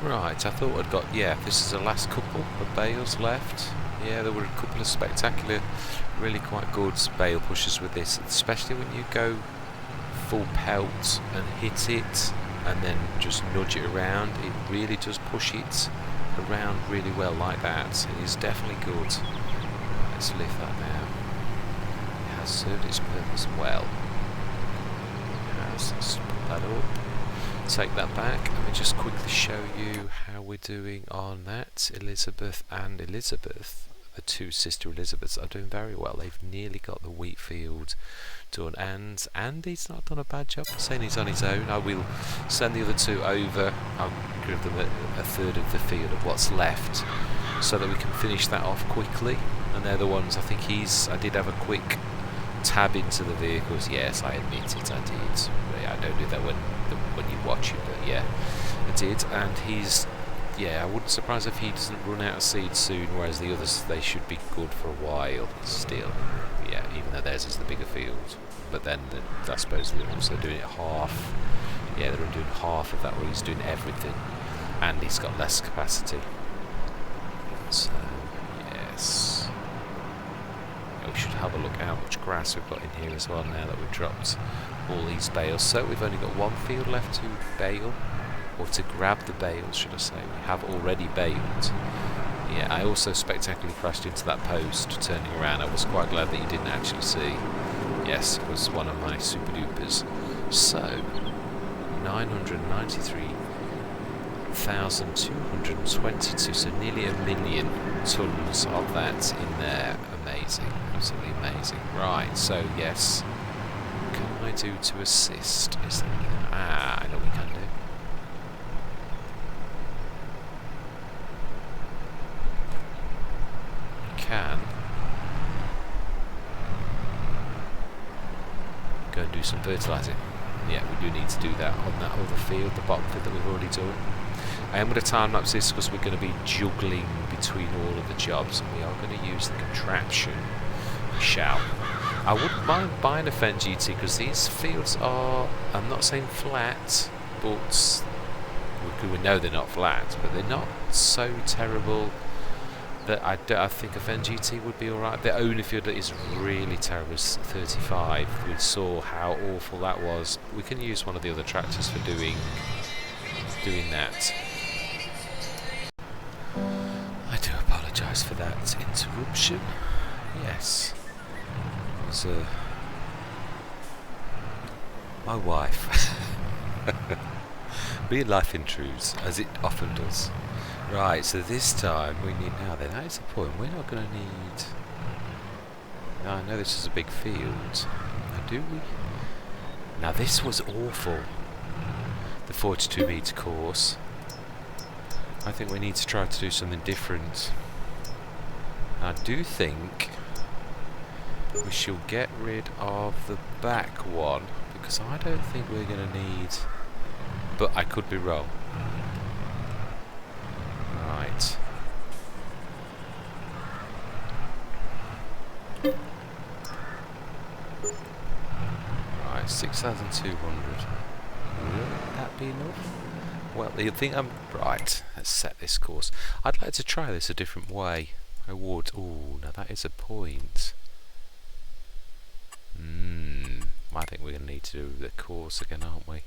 Right, I thought I'd got, yeah, this is the last couple of bales left. Yeah, there were a couple of spectacular, really quite good bale pushers with this, especially when you go full pelt and hit it and then just nudge it around. It really does push it around really well like that. It is definitely good. Let's lift that now. It has served its purpose well. Let's put that up. Take that back. Let me just quickly show you how we're doing on that. Elizabeth and Elizabeth, the two sister Elizabeths, are doing very well. They've nearly got the wheat field done, and Andy's not done a bad job of saying he's on his own. I will send the other two over. I'll give them a third of the field of what's left so that we can finish that off quickly. And they're the ones, I think I did have a quick tab into the vehicles. Yes, I admit it, I did. Yeah, I don't do that when you watch it, but yeah, I did. And I wouldn't surprise if he doesn't run out of seed soon, whereas the others, they should be good for a while still. Yeah, even though theirs is the bigger field. But then I suppose the ones that are doing it half Yeah, they're doing half of that, where he's doing everything, and he's got less capacity. So, yes. Yeah, we should have a look at how much grass we've got in here as well now that we've dropped all these bales. So we've only got one field left to bale, or to grab the bales, should I say. We have already baled. Yeah, I also spectacularly crashed into that post turning around. I was quite glad that you didn't actually see. Yes, it was one of my super dupers. So, 993,222, so nearly 1 million tons of that in there. Amazing, absolutely amazing. Right, so yes, what can I do to assist? Is there anything? I know what we can do. Can go and do some fertilising. Yeah, we do need to do that on that other field, the bottom field that we've already done. I am going to time lapse this because we're going to be juggling between all of the jobs, and we are going to use the contraption. We shall. I wouldn't mind buying a Fen GT because these fields are, I'm not saying flat, but we know they're not flat, but they're not so terrible that I think a Fen GT would be alright. The only field that is really terrible is 35. We saw how awful that was. We can use one of the other tractors for doing that. I do apologise for that interruption. Yes. It was my wife. Real life intrudes, as it often does. Right, so this time we need, now then, that is the point, we're not going to need, now I know this is a big field, now do we? Now this was awful, the 42 metre course. I think we need to try to do something different. I do think we shall get rid of the back one, because I don't think we're going to need, but I could be wrong. Right. Right, 6,200. Would that be enough? Well, you think I'm right. Let's set this course. I'd like to try this a different way. I would. Oh, now that is a point. I think we're going to need to do the course again, aren't we?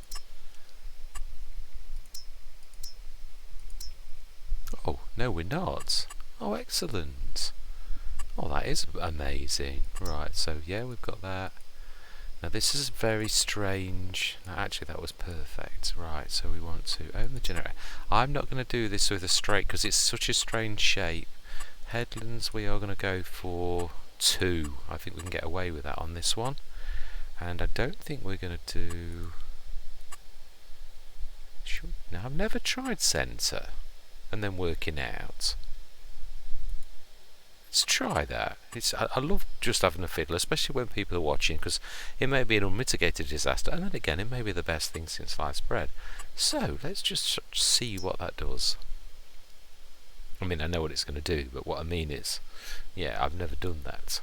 Oh, no we're not. Oh, excellent. Oh, that is amazing. Right, so yeah, we've got that. Now this is very strange. Now, actually that was perfect. Right, so we want to own the generator. I'm not going to do this with a straight because it's such a strange shape. Headlands we are going to go for 2. I think we can get away with that on this one. And I don't think we're going to do... Now I've never tried centre and then working out. Let's try that. I love just having a fiddle, especially when people are watching, because it may be an unmitigated disaster, and then again it may be the best thing since sliced bread. So let's just see what that does. I mean, I know what it's going to do, but what I mean is, yeah, I've never done that.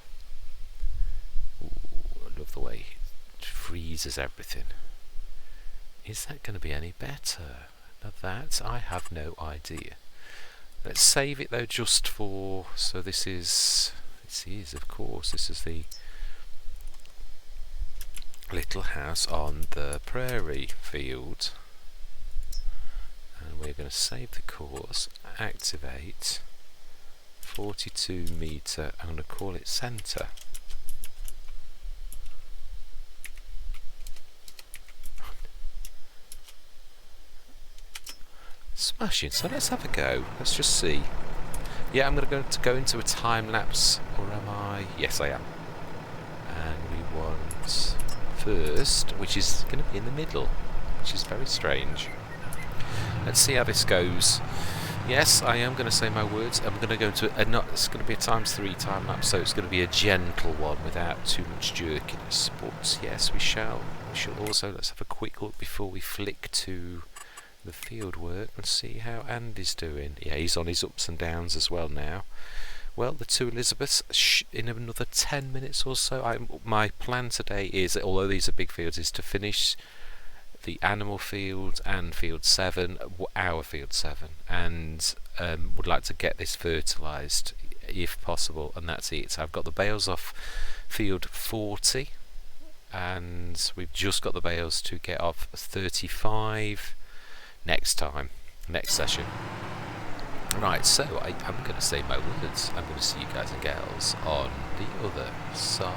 Ooh, I love the way it freezes everything. Is that going to be any better? Now that I have no idea. Let's save it though, just for, so this is of course, this is the little house on the prairie field, and we're going to save the course, activate 42 metre, I'm going to call it centre. Smashing. So let's have a go. Let's just see. Yeah, I'm going to go into a time lapse, or am I? Yes, I am. And we want first, which is going to be in the middle, which is very strange. Let's see how this goes. Yes, I am going to say my words. I'm going to go into it's going to be a ×3 time lapse, so it's going to be a gentle one without too much jerkiness. But yes, we shall. We shall also. Let's have a quick look before we flick to the field work and see how Andy's doing. Yeah, he's on his ups and downs as well now. Well, the two Elizabeths in another 10 minutes or so. My plan today is, although these are big fields, is to finish the animal field and field 7, our field 7, and would like to get this fertilised if possible, and that's it. I've got the bales off field 40, and we've just got the bales to get off 35 next session. Right, so I'm going to say my words. I'm going to see you guys and gals on the other side.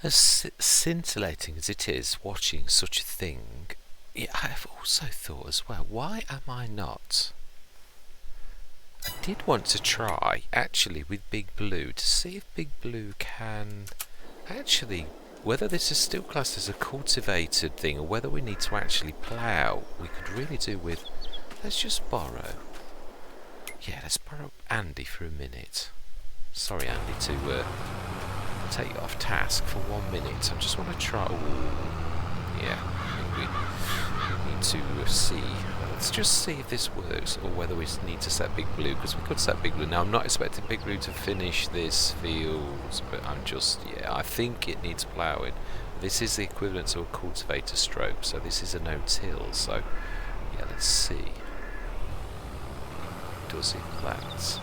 As scintillating as it is watching such a thing, I've also thought as well, why am I not? I did want to try actually with Big Blue to see if Big Blue can actually, whether this is still classed as a cultivated thing or whether we need to actually plough. We could really do with, let's just borrow. Yeah, let's borrow Andy for a minute. Sorry Andy to take you off task for 1 minute. I just want to try. Ooh, yeah, I think we need to see. Let's just see if this works or whether we need to set Big Blue, because we could set Big Blue. Now I'm not expecting Big Blue to finish this field, but I'm just, yeah, I think it needs ploughing. This is the equivalent to a cultivator stroke, so this is a no-till. So yeah, let's see. Does it plant?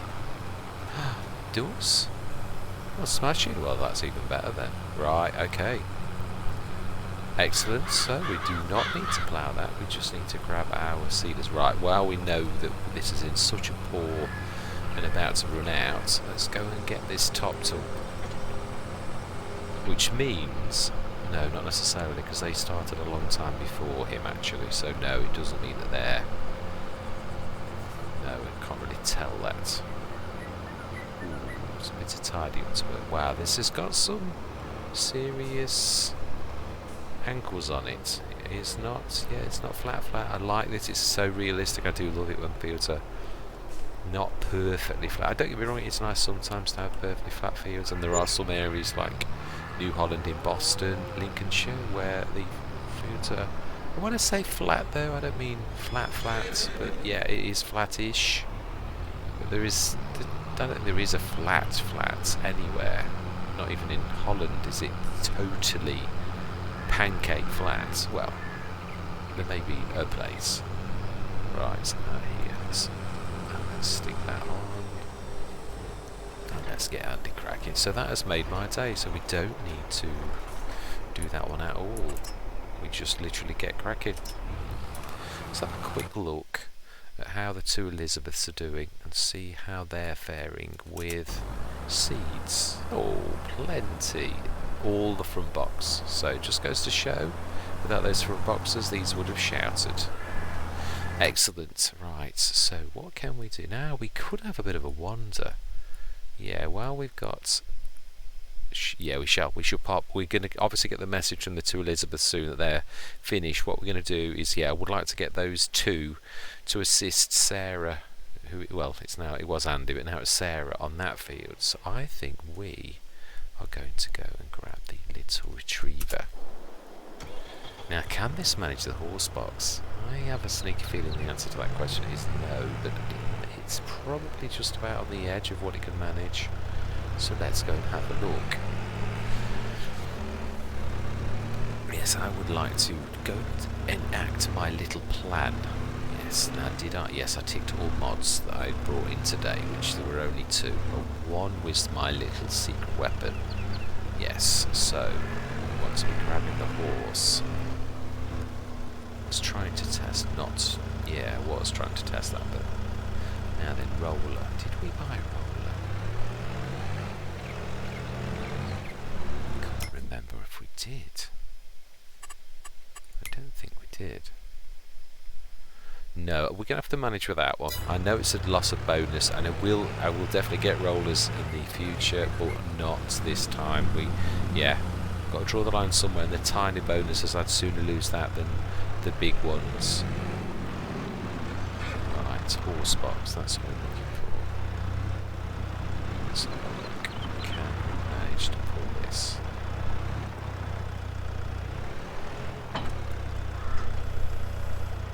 Does? Well, smashing. Well, that's even better then. Right, okay. Excellent. So we do not need to plough that. We just need to grab our seeders. Right, well, we know that this is in such a poor and about to run out. Let's go and get this topped up. Which means, no, not necessarily, because they started a long time before him, actually. So no, it doesn't mean that they're... No, I can't really tell that. A bit of tidy up to it. Wow, this has got some serious ankles on it. It's not, yeah, it's not flat. I like this, it's so realistic. I do love it when fields are not perfectly flat. I don't get me wrong, it's nice sometimes to have perfectly flat fields, and there are some areas like New Holland in Boston, Lincolnshire, where the fields are, I want to say flat though, I don't mean flat, but yeah, it is flattish. But there is... I don't think there is a flat anywhere. Not even in Holland is it totally pancake flat. Well, there may be a place. Right, so now here, let's stick that on. And let's get Andy cracking. So that has made my day, so we don't need to do that one at all. We just literally get cracking. Let's have a quick look at how the two Elizabeths are doing and see how they're faring with seeds. Oh, plenty. All the front box. So it just goes to show, without those front boxes, these would have shouted. Excellent. Right, so what can we do now? We could have a bit of a wander. Yeah, well, we've got... Yeah, we shall pop. We're going to obviously get the message from the two Elizabeths soon that they're finished. What we're going to do is, yeah, I would like to get those two to assist Sarah, who, well, it was Andy, but now it's Sarah on that field. So I think we are going to go and grab the little retriever. Now, can this manage the horse box? I have a sneaky feeling the answer to that question is no, but it's probably just about on the edge of what it can manage. So let's go and have a look. Yes, I would like to go and enact my little plan. Yes, now did I? Yes, I ticked all mods that I brought in today, which there were only 2. But one was my little secret weapon. Yes, so we want So we're grabbing the horse. I was trying to test, not... Yeah, I was trying to test that, but... Now then, roller. Did we buy roller? I can't remember if we did. I don't think we did. No, we're going to have to manage with that one. I know it's a loss of bonus, and I will definitely get rollers in the future, but not this time. Yeah, got to draw the line somewhere, and the tiny bonuses, I'd sooner lose that than the big ones. Right, horse box, that's what we're looking for. Let's have a look. Can we manage to pull this?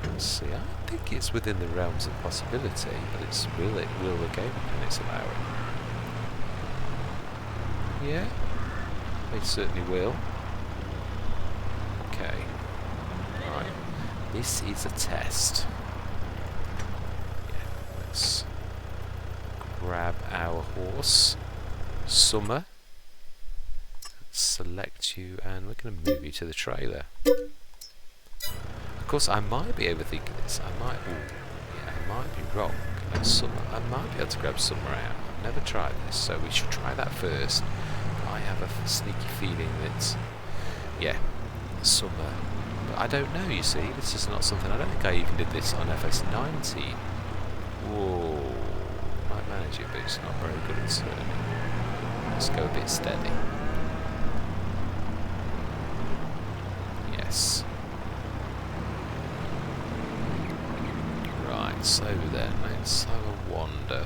Let's see, I think it's within the realms of possibility, but will the game mechanics allow it? Yeah, it certainly will. Okay, right, this is a test. Yeah, let's grab our horse, Summer, select you, and we're going to move you to the trailer. Of course, I might be overthinking this. I might be wrong. And I might be able to grab Summer out. I've never tried this, so we should try that first. I have a sneaky feeling that, yeah, Summer. But I don't know. You see, this is not something. I don't think I even did this on FS19. Whoa, might manage it, but it's not very good at turning. Let's go a bit steady. Yes. So then, let's have a wander.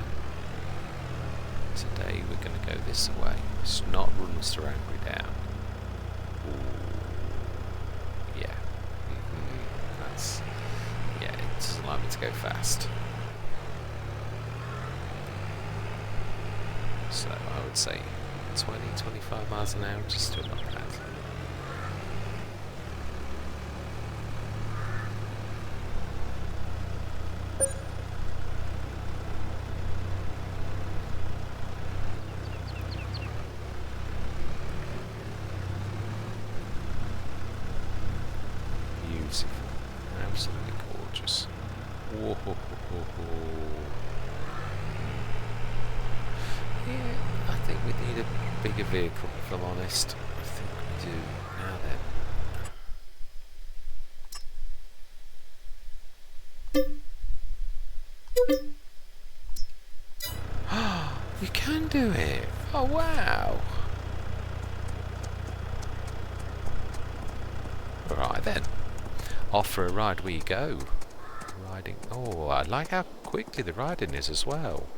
Today we're going to go this way. It's not run Mr. Angry down. Ooh. Yeah. That's... Yeah, it doesn't allow me to go fast. So I would say 20-25 miles an hour, just still not bad. Absolutely gorgeous. Whoa, ho, ho, ho, ho. Yeah, I think we need a bigger vehicle, if I'm honest. I think we do. Now then. You can do it! Oh, wow! Right then. Off for a ride we go. Riding. Oh, I like how quickly the riding is as well.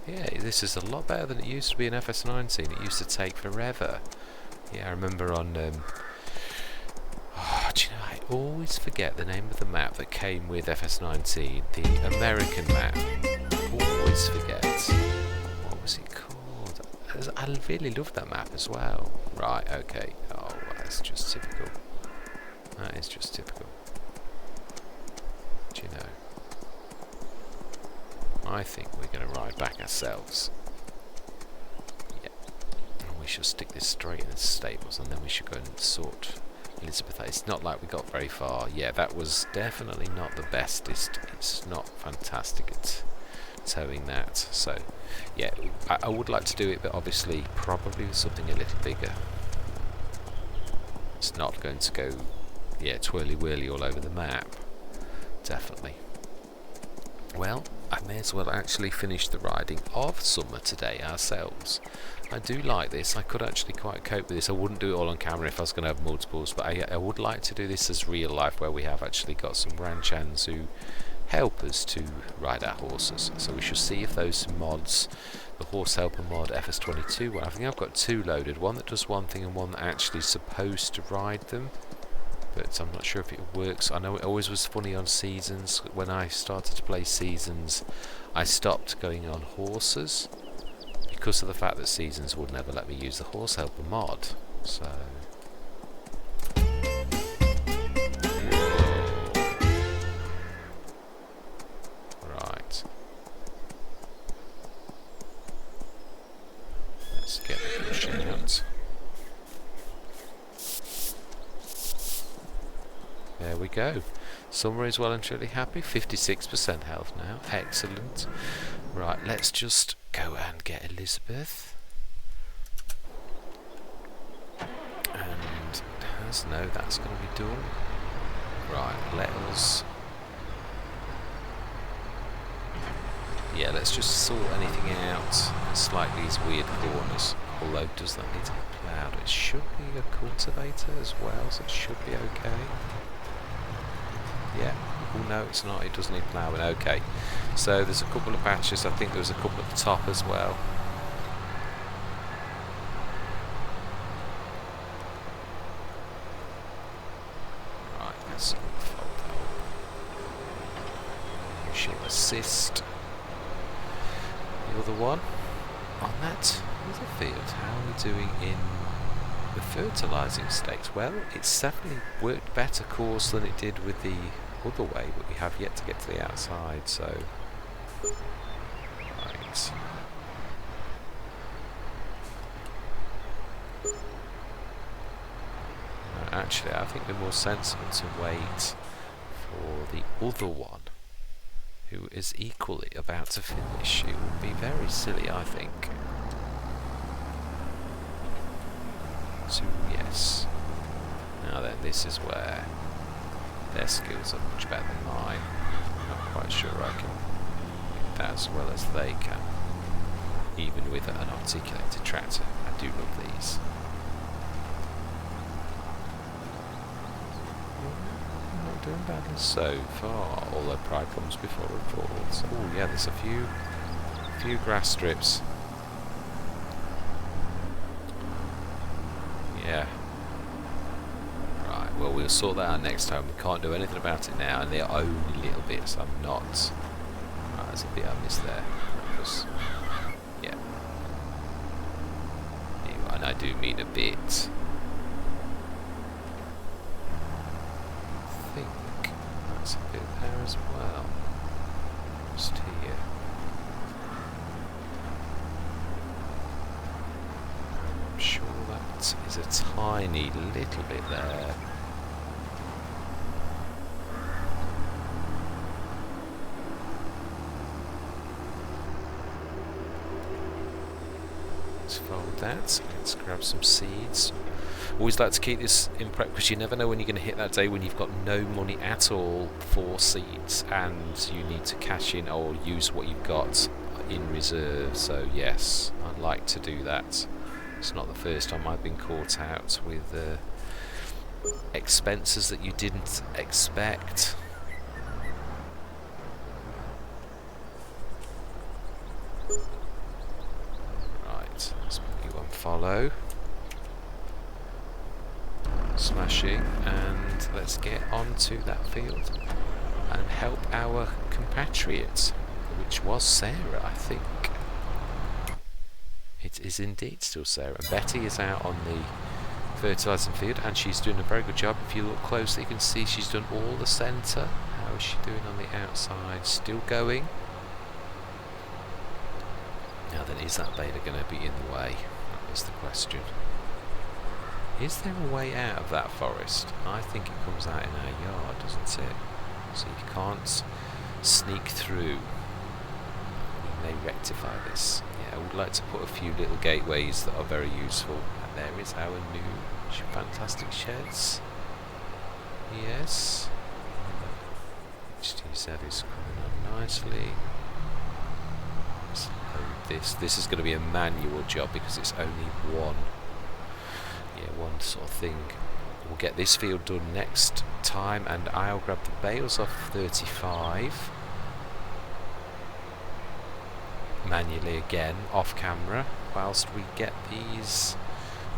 Yeah, this is a lot better than it used to be in FS19. It used to take forever. Yeah, I remember on... do you know, I always forget the name of the map that came with FS19. The American map. Always forget. What was it called? I really loved that map as well. Right, okay. Oh, that's just typical. That is just typical. Do you know? I think we're going to ride back ourselves. Yeah. And we shall stick this straight in the stables, and then we should go and sort Elizabeth out. It's not like we got very far. Yeah, that was definitely not the bestest. It's not fantastic at towing that. So, yeah, I would like to do it, but obviously probably with something a little bigger. It's not going to go, yeah, twirly-whirly all over the map. Definitely. Well, I may as well actually finish the riding of Summer today ourselves. I do like this. I could actually quite cope with this. I wouldn't do it all on camera if I was going to have multiples, but I would like to do this as real life, where we have actually got some ranch hands who help us to ride our horses. So we shall see if those mods, the horse helper mod FS22, well, I think I've got two loaded, one that does one thing and one that actually is supposed to ride them. But I'm not sure if it works. I know it always was funny on Seasons. When I started to play Seasons, I stopped going on horses because of the fact that Seasons would never let me use the horse helper mod. So... Right. Let's get the pushing out. There we go. Summer is well and truly happy. 56% health now. Excellent. Right, let's just go and get Elizabeth. And no, that's going to be done. Right, let's just sort anything out. It's like these weird corners. Although, does that need to be ploughed? It should be a cultivator as well, so it should be okay. Yeah. Oh no, it's not. It doesn't need ploughing. Okay. So there's a couple of patches. I think there was a couple at the top as well. Right, let's fold that up. You shall assist the other one on that other field. How are we doing in the fertilising stakes? Well, it's definitely worked better course than it did with the other way, but we have yet to get to the outside, so right. Actually, I think we're more sensible to wait for the other one, who is equally about to finish. It would be very silly, I think. So yes. Now then, this is where their skills are much better than mine. I'm not quite sure I can do that as well as they can. Even with an articulated tractor. I do love these. I'm not doing badly so far, although pride comes before it falls. Oh yeah, there's a few grass strips. Yeah. Right, well we'll sort that out next time. We can't do anything about it now, and they're only little bits. I'm not... Right, there's a bit I missed there. Because, yeah. And I do mean a bit. I think that's a bit there as well. Just here. I'm sure that is a tiny little bit there. Let's fold that. Let's grab some seeds. Always like to keep this in prep because you never know when you're going to hit that day when you've got no money at all for seeds and you need to cash in or use what you've got in reserve. So yes, I'd like to do that. It's not the first time I've been caught out with expenses that you didn't expect. Right, let's put you on follow. Smashing, and let's get onto that field and help our compatriot, which was Sarah, I think. It is indeed still Sarah. And Betty is out on the fertilising field, and she's doing a very good job. If you look closely, you can see she's done all the centre. How is she doing on the outside? Still going. Now then, is that beta going to be in the way? That is the question. Is there a way out of that forest? I think it comes out in our yard, doesn't it? So you can't sneak through. We may rectify this. Yeah, I would like to put a few little gateways that are very useful. And there is our new fantastic sheds. Yes. HTZ is coming on nicely. Let's load this. This is going to be a manual job because it's only one sort of thing. We'll get this field done next time, and I'll grab the bales off 35 manually again off camera whilst we get these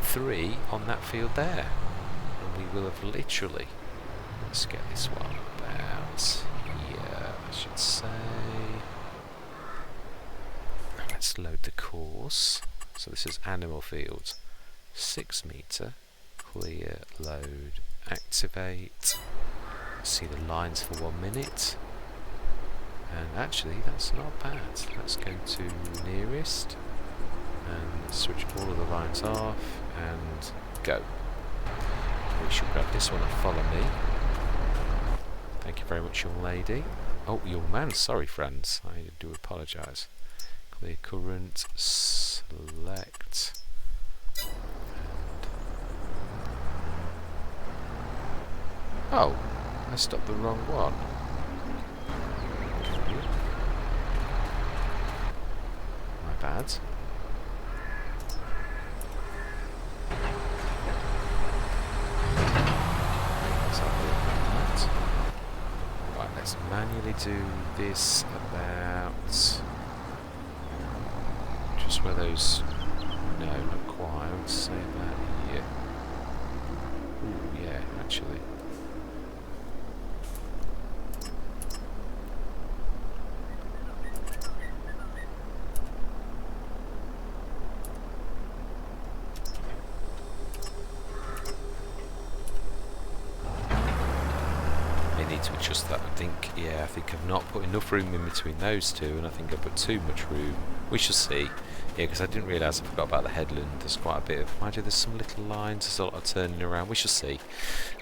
3 on that field there, and we will have literally, let's get this one about here, I should say. Let's load the course. So this is animal field, 6 metre, clear, load, activate. See the lines for 1 minute, and actually that's not bad. Let's go to nearest and switch all of the lines off and go. We should grab this one and follow me. Thank you very much, young lady. Oh, young man, sorry friends, I do apologise. Clear current, select. Oh, I stopped the wrong one. Okay. My bad. Let's have a look at that. Right, let's manually do this about just where those. No, not quite. I would say about here. Ooh, yeah, actually. To adjust that. I think I've not put enough room in between those two, and I think I put too much room. We shall see. Yeah, because I didn't realise I forgot about the headland. There's quite a bit of, mind you, there's some little lines, there's a lot of turning around. We shall see.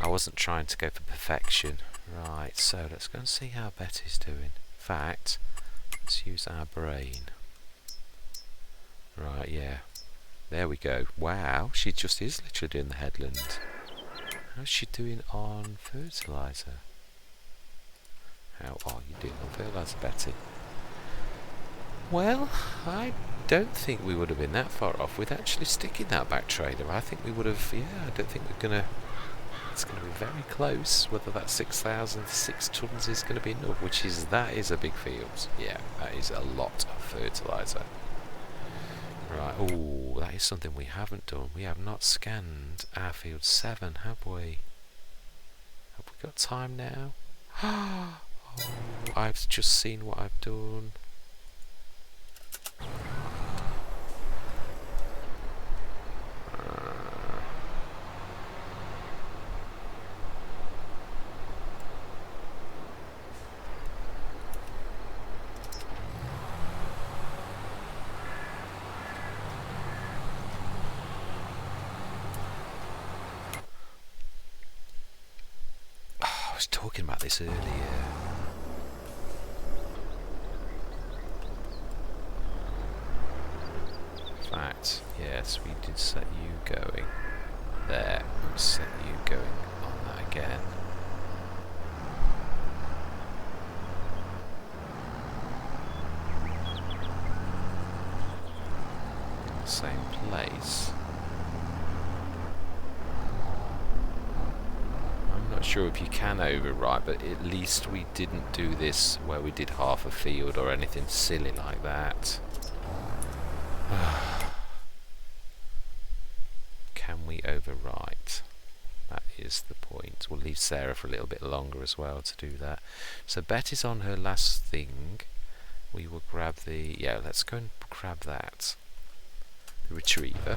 I wasn't trying to go for perfection. Right, so let's go and see how Betty's doing. In fact, let's use our brain. Right, yeah. There we go. Wow, she just is literally doing the headland. How's she doing on fertiliser? How are you doing on fertiliser, Betty? Well, I don't think we would have been that far off with actually sticking that back trailer. I think we would have, I don't think we're going to, it's going to be very close. Whether that 6,006 tonnes is going to be enough, that is a big field. Yeah, that is a lot of fertiliser. Right, oh, that is something we haven't done. We have not scanned our field 7, have we? Have we got time now? Oh, I've just seen what I've done. I was talking about this earlier. Fact, yes, we did set you going there. Set you going on that again. Same place. I'm not sure if you can overwrite, but at least we didn't do this where we did half a field or anything silly like that. Can we overwrite? That is the point. We'll leave Sarah for a little bit longer as well to do that. So Betty's on her last thing. We will grab the... yeah, let's go and grab that. The retriever.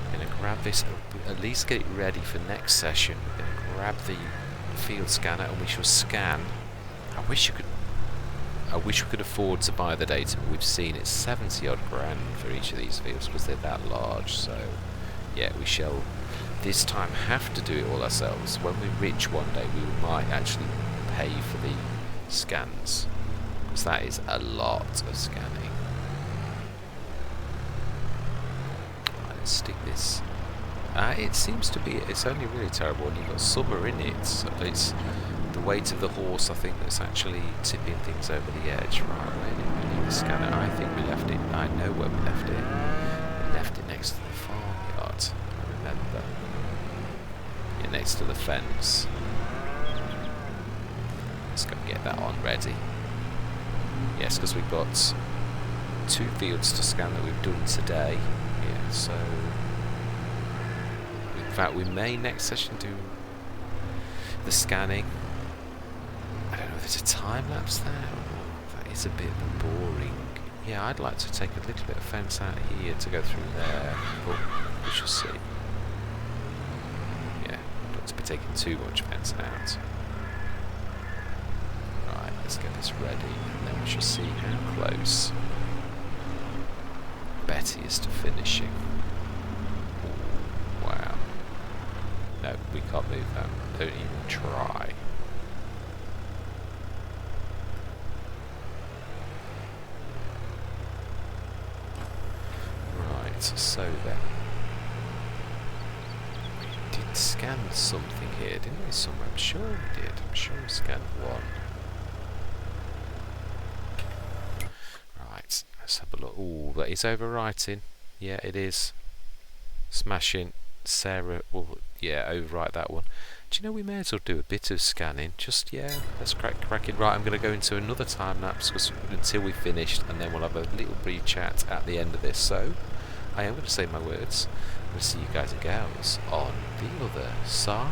We're going to grab this, at least get it ready for next session. We're going to grab the field scanner and we shall scan. I wish we could afford to buy the data, but we've seen it's 70 odd grand for each of these fields because they're that large. So yeah, we shall this time have to do it all ourselves. When we're rich one day, we might actually pay for the scans, because that is a lot of scanning. Right, let's stick this. It seems to be, it's only really terrible when you've got summer in it, so it's the weight of the horse, I think, that's actually tipping things over the edge. Right, where did we leave the scanner? I think we left it, I know where we left it. We left it next to the farmyard, I remember. Yeah, next to the fence. Let's go get that on ready. Yes, because we've got 2 fields to scan that we've done today. Yeah, so... in fact, we may next session do the scanning. I don't know if there's a time lapse there. That is a bit boring. Yeah, I'd like to take a little bit of fence out here to go through there, but we shall see. Yeah, not to be taking too much fence out. Right, let's get this ready, and then we shall see how close Betty is to finishing. Wow. No, we can't move that. Don't even try. Right, so then. We did scan something here, didn't we? Somewhere. I'm sure we did. I'm sure we scanned one. Right, let's have a look. Ooh, that is overwriting. Yeah, it is. Smashing. Sarah, well, yeah, overwrite that one. Do you know we may as well do a bit of scanning? Just, yeah, let's crack it. Right, I'm going to go into another time lapse until we've finished, and then we'll have a little brief chat at the end of this. So, I am going to say my words. I'm going to see you guys and gals on the other side.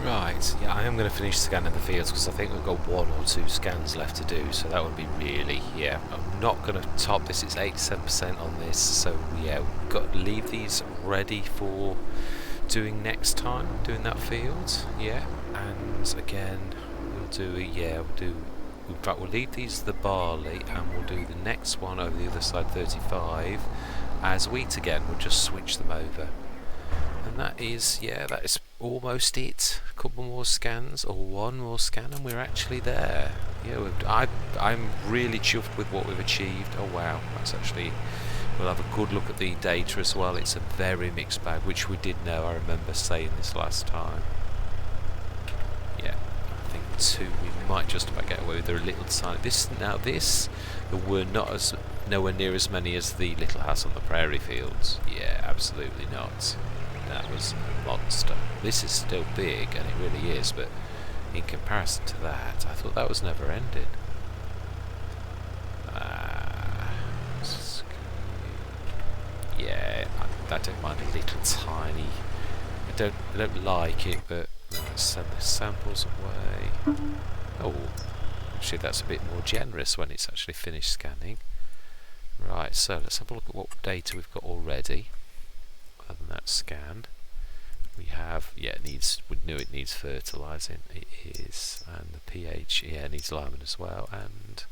Right, yeah, I am going to finish scanning the fields because I think we've got 1 or 2 scans left to do, so that would be really, yeah, I'm not going to top this, it's 87% on this, so yeah, we've got to leave these ready for doing next time, doing that field, yeah, and again, we'll do, in fact we'll leave these the barley and we'll do the next one over the other side, 35, as wheat again, we'll just switch them over. And that is almost it. A couple more scans, or 1 more scan, and we're actually there. Yeah, I'm really chuffed with what we've achieved. Oh wow, that's actually. We'll have a good look at the data as well. It's a very mixed bag, which we did know. I remember saying this last time. Yeah, I think 2. We might just about get away with a little tiny. There were nowhere near as many as the Little House on the Prairie fields. Yeah, absolutely not. That was a monster. This is still big, and it really is, but in comparison to that, I thought that was never ending. Yeah, I don't mind a little tiny. I don't like it, but let's send the samples away. Oh, actually that's a bit more generous when it's actually finished scanning. Right, so let's have a look at what data we've got already. Other than that scan, we have, we knew it needs fertilising, it is, and the pH, it needs liming as well, and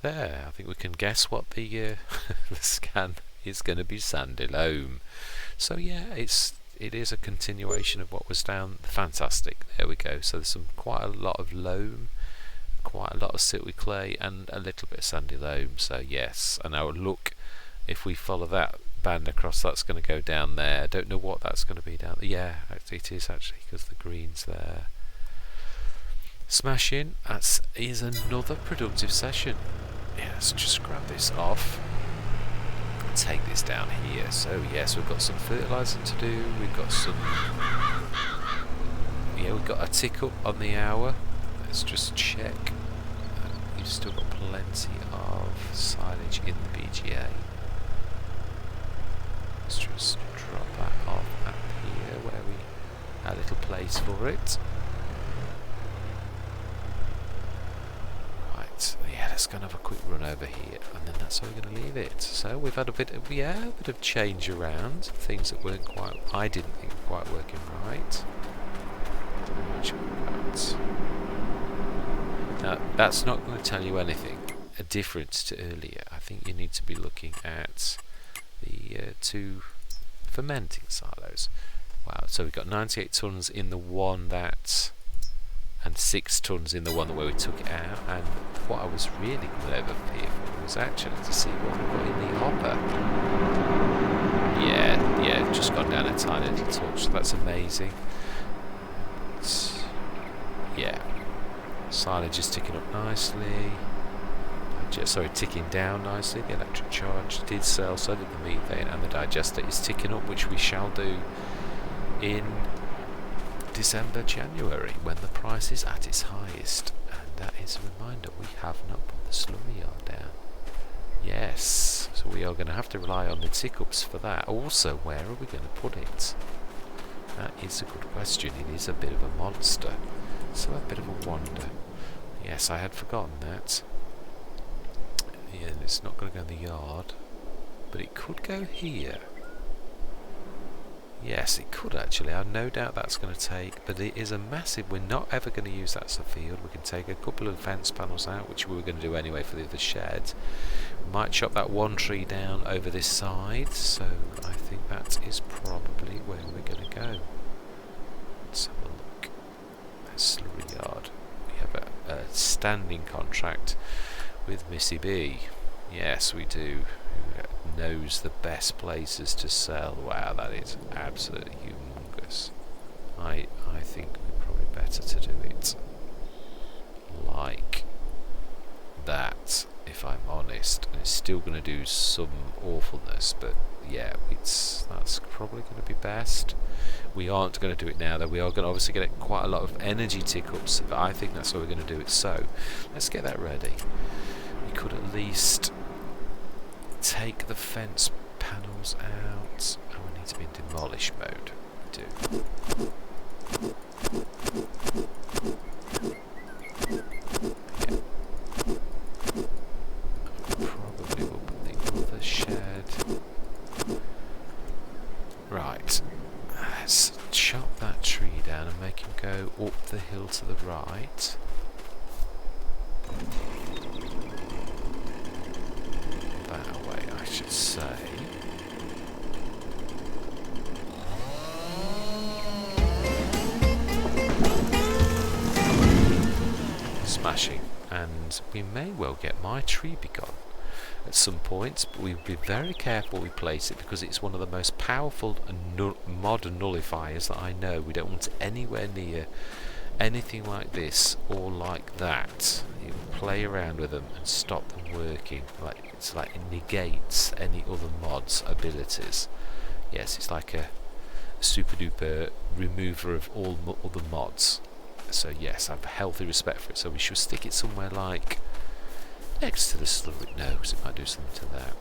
there, I think we can guess what the the scan is going to be, sandy loam. So yeah, it is a continuation of what was down, fantastic, there we go, so there's quite a lot of loam, quite a lot of silty clay, and a little bit of sandy loam, so yes, and now look, if we follow that band across, that's going to go down there. I don't know what that's going to be down there. Yeah, it is actually, because the green's there. Smashing. That is another productive session. Yeah, let's just grab this off and take this down here. So yes, we've got some fertilising to do. We've got some, we've got a tick up on the hour. Let's just check. We've still got plenty of silage in the BGA. Let's just drop that off up here where we had a little place for it. Right, yeah, let's go and have a quick run over here, and then that's how we're going to leave it. So we've had a bit of change around, things that weren't quite, I didn't think were quite working right. Now, that's not going to tell you anything, a difference to earlier. I think you need to be looking at the 2 fermenting silos. Wow, so we've got 98 tonnes in the one and 6 tonnes in the one where we took it out, and what I was really coming over here for was actually to see what we've got in the hopper. Yeah, just gone down a tiny little touch, so that's amazing. Yeah, silage is ticking up nicely. Ticking down nicely. The electric charge did sell, so did the methane, and the digester is ticking up, which we shall do in December, January, when the price is at its highest. And that is a reminder, we have not put the slurry yard down. Yes, so we are going to have to rely on the tick-ups for that. Also, where are we going to put it? That is a good question. It is a bit of a monster, so a bit of a wonder. Yes, I had forgotten that. Yeah, and it's not going to go in the yard, but it could go here. Yes, it could actually. I have no doubt that's going to take, but it is a massive. We're not ever going to use that as a field. We can take a couple of fence panels out, which we were going to do anyway for the other shed. We might chop that one tree down over this side, so I think that is probably where we're going to go. Let's have a look. That's slurry yard. We have a standing contract with Missy B. Yes, we do. Who knows the best places to sell. Wow, that is absolutely humongous. I think we're probably better to do it like that, if I'm honest. And it's still going to do some awfulness, but yeah, that's probably going to be best. We aren't going to do it now, though. We are going to obviously get quite a lot of energy tick-ups, but I think that's where we're going to do it. So let's get that ready. We could at least take the fence panels out. Oh, we need to be in demolish mode. We do. chop that tree down and make him go up the hill to the right. That way, I should say. Smashing. And we may well get my tree begun at some point, but we'll be very careful we place it because it's one of the most powerful modern nullifiers that I know. We don't want it anywhere near anything like this or like that. You play around with them and stop them working. It's like it negates any other mod's abilities. Yes, it's like a super duper remover of all other mods. So yes, I have a healthy respect for it. So we should stick it somewhere like next to the slurry. No, because it might do something to that.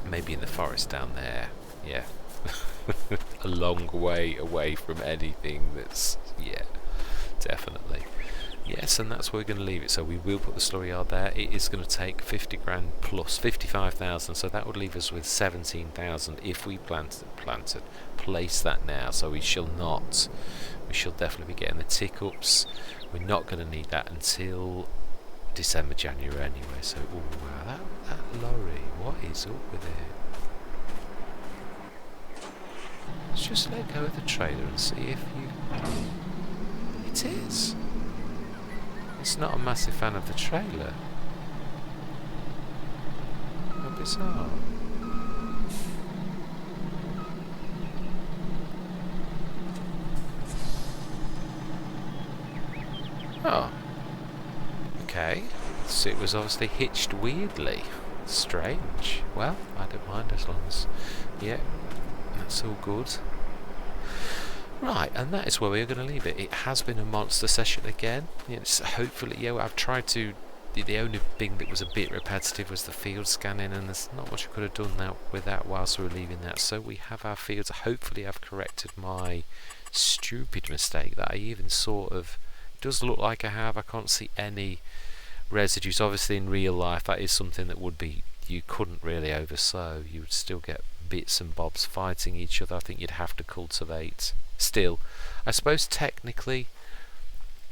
Maybe in the forest down there. Yeah. A long way away from anything that's... yeah, definitely. Yes, and that's where we're going to leave it. So we will put the slurry yard there. It is going to take 50 grand plus 55,000. So that would leave us with 17,000 if we planted. Place that now. So we shall not... we shall definitely be getting the tick-ups. We're not going to need that until December, January anyway. So, oh wow, that lorry, what is up with it? Let's just let go of the trailer and see if you... it is. It's not a massive fan of the trailer. How bizarre. Oh. Okay. So it was obviously hitched weirdly. Strange. Well, I don't mind as long as... yeah, that's all good. Right, and that is where we're going to leave it. It has been a monster session again. Yes, hopefully, yeah, I've tried to... the only thing that was a bit repetitive was the field scanning, and there's not much I could have done that with that whilst we were leaving that. So we have our fields. Hopefully I've corrected my stupid mistake that I even sort of... it does look like I have. I can't see any residues. Obviously in real life that is something that would be... you couldn't really oversow. You would still get bits and bobs fighting each other. I think you'd have to cultivate. Still, I suppose technically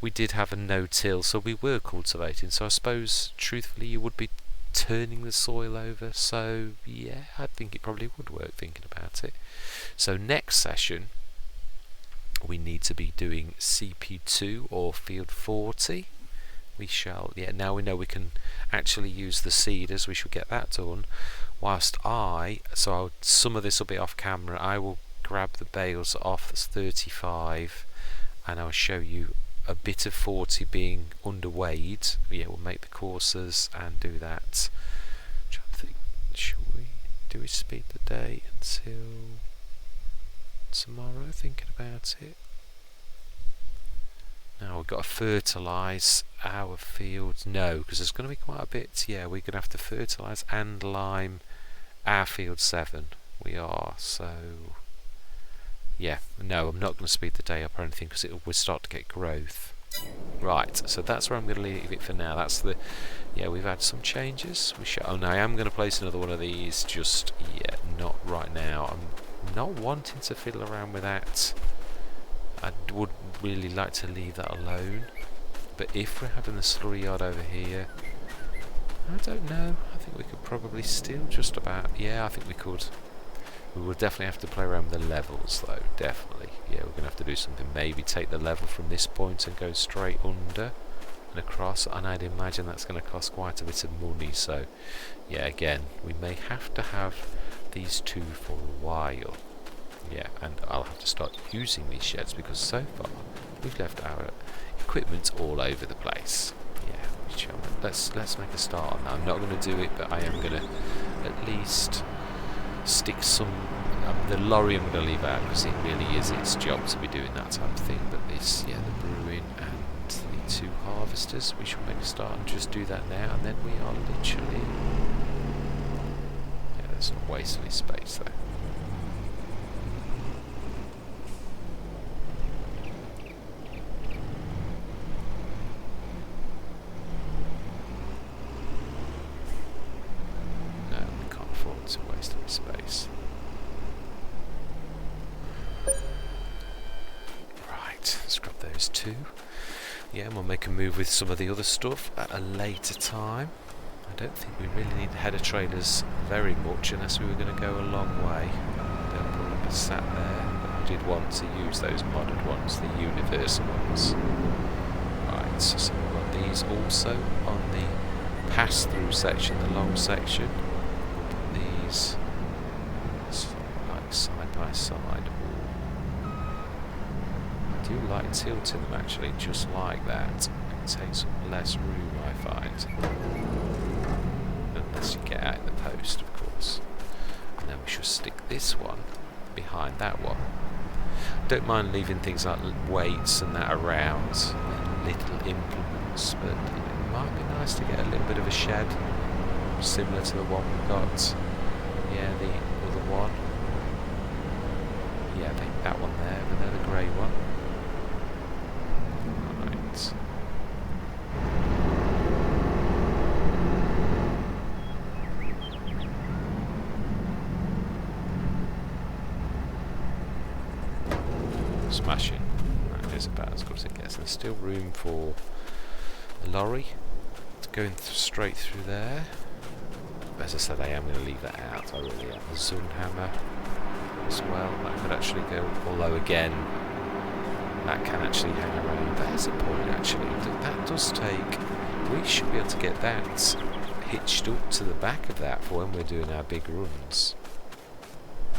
we did have a no-till, so we were cultivating, so I suppose truthfully you would be turning the soil over, so yeah, I think it probably would work thinking about it. So next session we need to be doing CP2 or field 40. We shall, yeah, now we know we can actually use the seeders, we shall get that done. Whilst some of this will be off camera, I will grab the bales off this 35 and I'll show you a bit of 40 being underweighed. Yeah, we'll make the courses and do that. I'm trying to think, do we speed the day until tomorrow, thinking about it. Now we've got to fertilise our fields. No, because there's going to be quite a bit. Yeah, we're going to have to fertilise and lime our field 7. We are, so yeah, no, I'm not going to speed the day up or anything because it will start to get growth. Right, so that's where I'm going to leave it for now. That's the, yeah, we've had some changes. Oh no, I am going to place another one of these, just, yeah, not right now. I'm not wanting to fiddle around with that. I would really like to leave that alone. But if we're having the slurry yard over here, I don't know. I think we could probably still just about, yeah, I think we could. We will definitely have to play around with the levels though, definitely. Yeah, we're going to have to do something, maybe take the level from this point and go straight under and across, and I'd imagine that's going to cost quite a bit of money, so yeah, again, we may have to have these two for a while. Yeah, and I'll have to start using these sheds because so far we've left our equipment all over the place. Yeah, let's make a start on that. I'm not going to do it, but I am going to at least stick some... the lorry I'm going to leave out because it really is its job to be doing that type of thing, but this, yeah, the brewing and the 2 harvesters, we should make a start and just do that now, and then we are literally... yeah, there's not wasting any space there. is 2. Yeah, and we'll make a move with some of the other stuff at a later time. I don't think we really need the header trailers very much unless we were going to go a long way. Don't want to be sat there, but I did want to use those modded ones, the universal ones. Right, so we've got these also on the pass-through section, the long section. Put these like side by side. Ooh. I do like tilting them actually, just like that. It takes up less room, I find. Unless you get out in the post, of course. And then we should stick this one behind that one. Don't mind leaving things like weights and that around, and little implements, but it might be nice to get a little bit of a shed, similar to the one we got. Yeah, the other one. Yeah, I think that one there, but they're the grey one. Right. Smashing. That is about as good as it gets. There's still room for a lorry. It's going straight through there. As I said, I am going to leave that out. I really am. The Zun hammer as well. That could actually go, although again, that can actually hang around. There's a point actually. That does take. We should be able to get that hitched up to the back of that for when we're doing our big runs.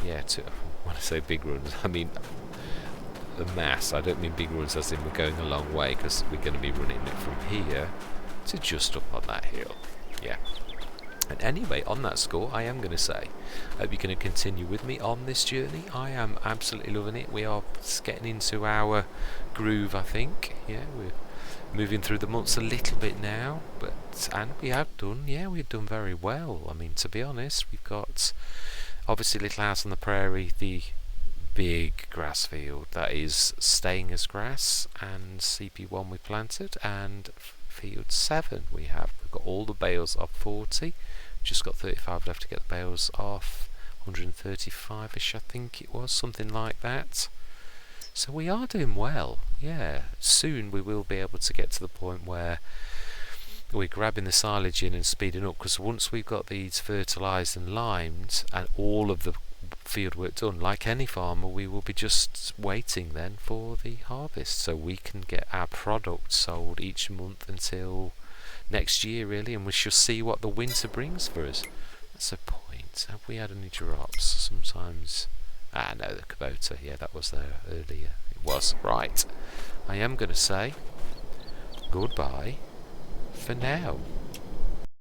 Yeah, when I say big runs, I mean the mass. I don't mean big runs as in we're going a long way, because we're going to be running it from here to just up on that hill. Yeah. And anyway, on that score, I am going to say, I hope you're going to continue with me on this journey. I am absolutely loving it. We are getting into our groove, I think. Yeah, we're moving through the months a little bit now, and we have done. Yeah, we've done very well. I mean, to be honest, we've got obviously Little House on the Prairie, the big grass field that is staying as grass, and CP1 we planted, and field 7 we've got all the bales off 40, just got 35 left to get the bales off, 135ish I think it was, something like that. So we are doing well. Yeah, soon we will be able to get to the point where we're grabbing the silage in and speeding up, because once we've got these fertilised and limed and all of the field work done, like any farmer, we will be just waiting then for the harvest, so we can get our product sold each month until next year really, and we shall see what the winter brings for us. That's a point. Have we had any drops? Sometimes. No, the Kubota, yeah, that was there earlier. It was. Right. I am going to say goodbye for now.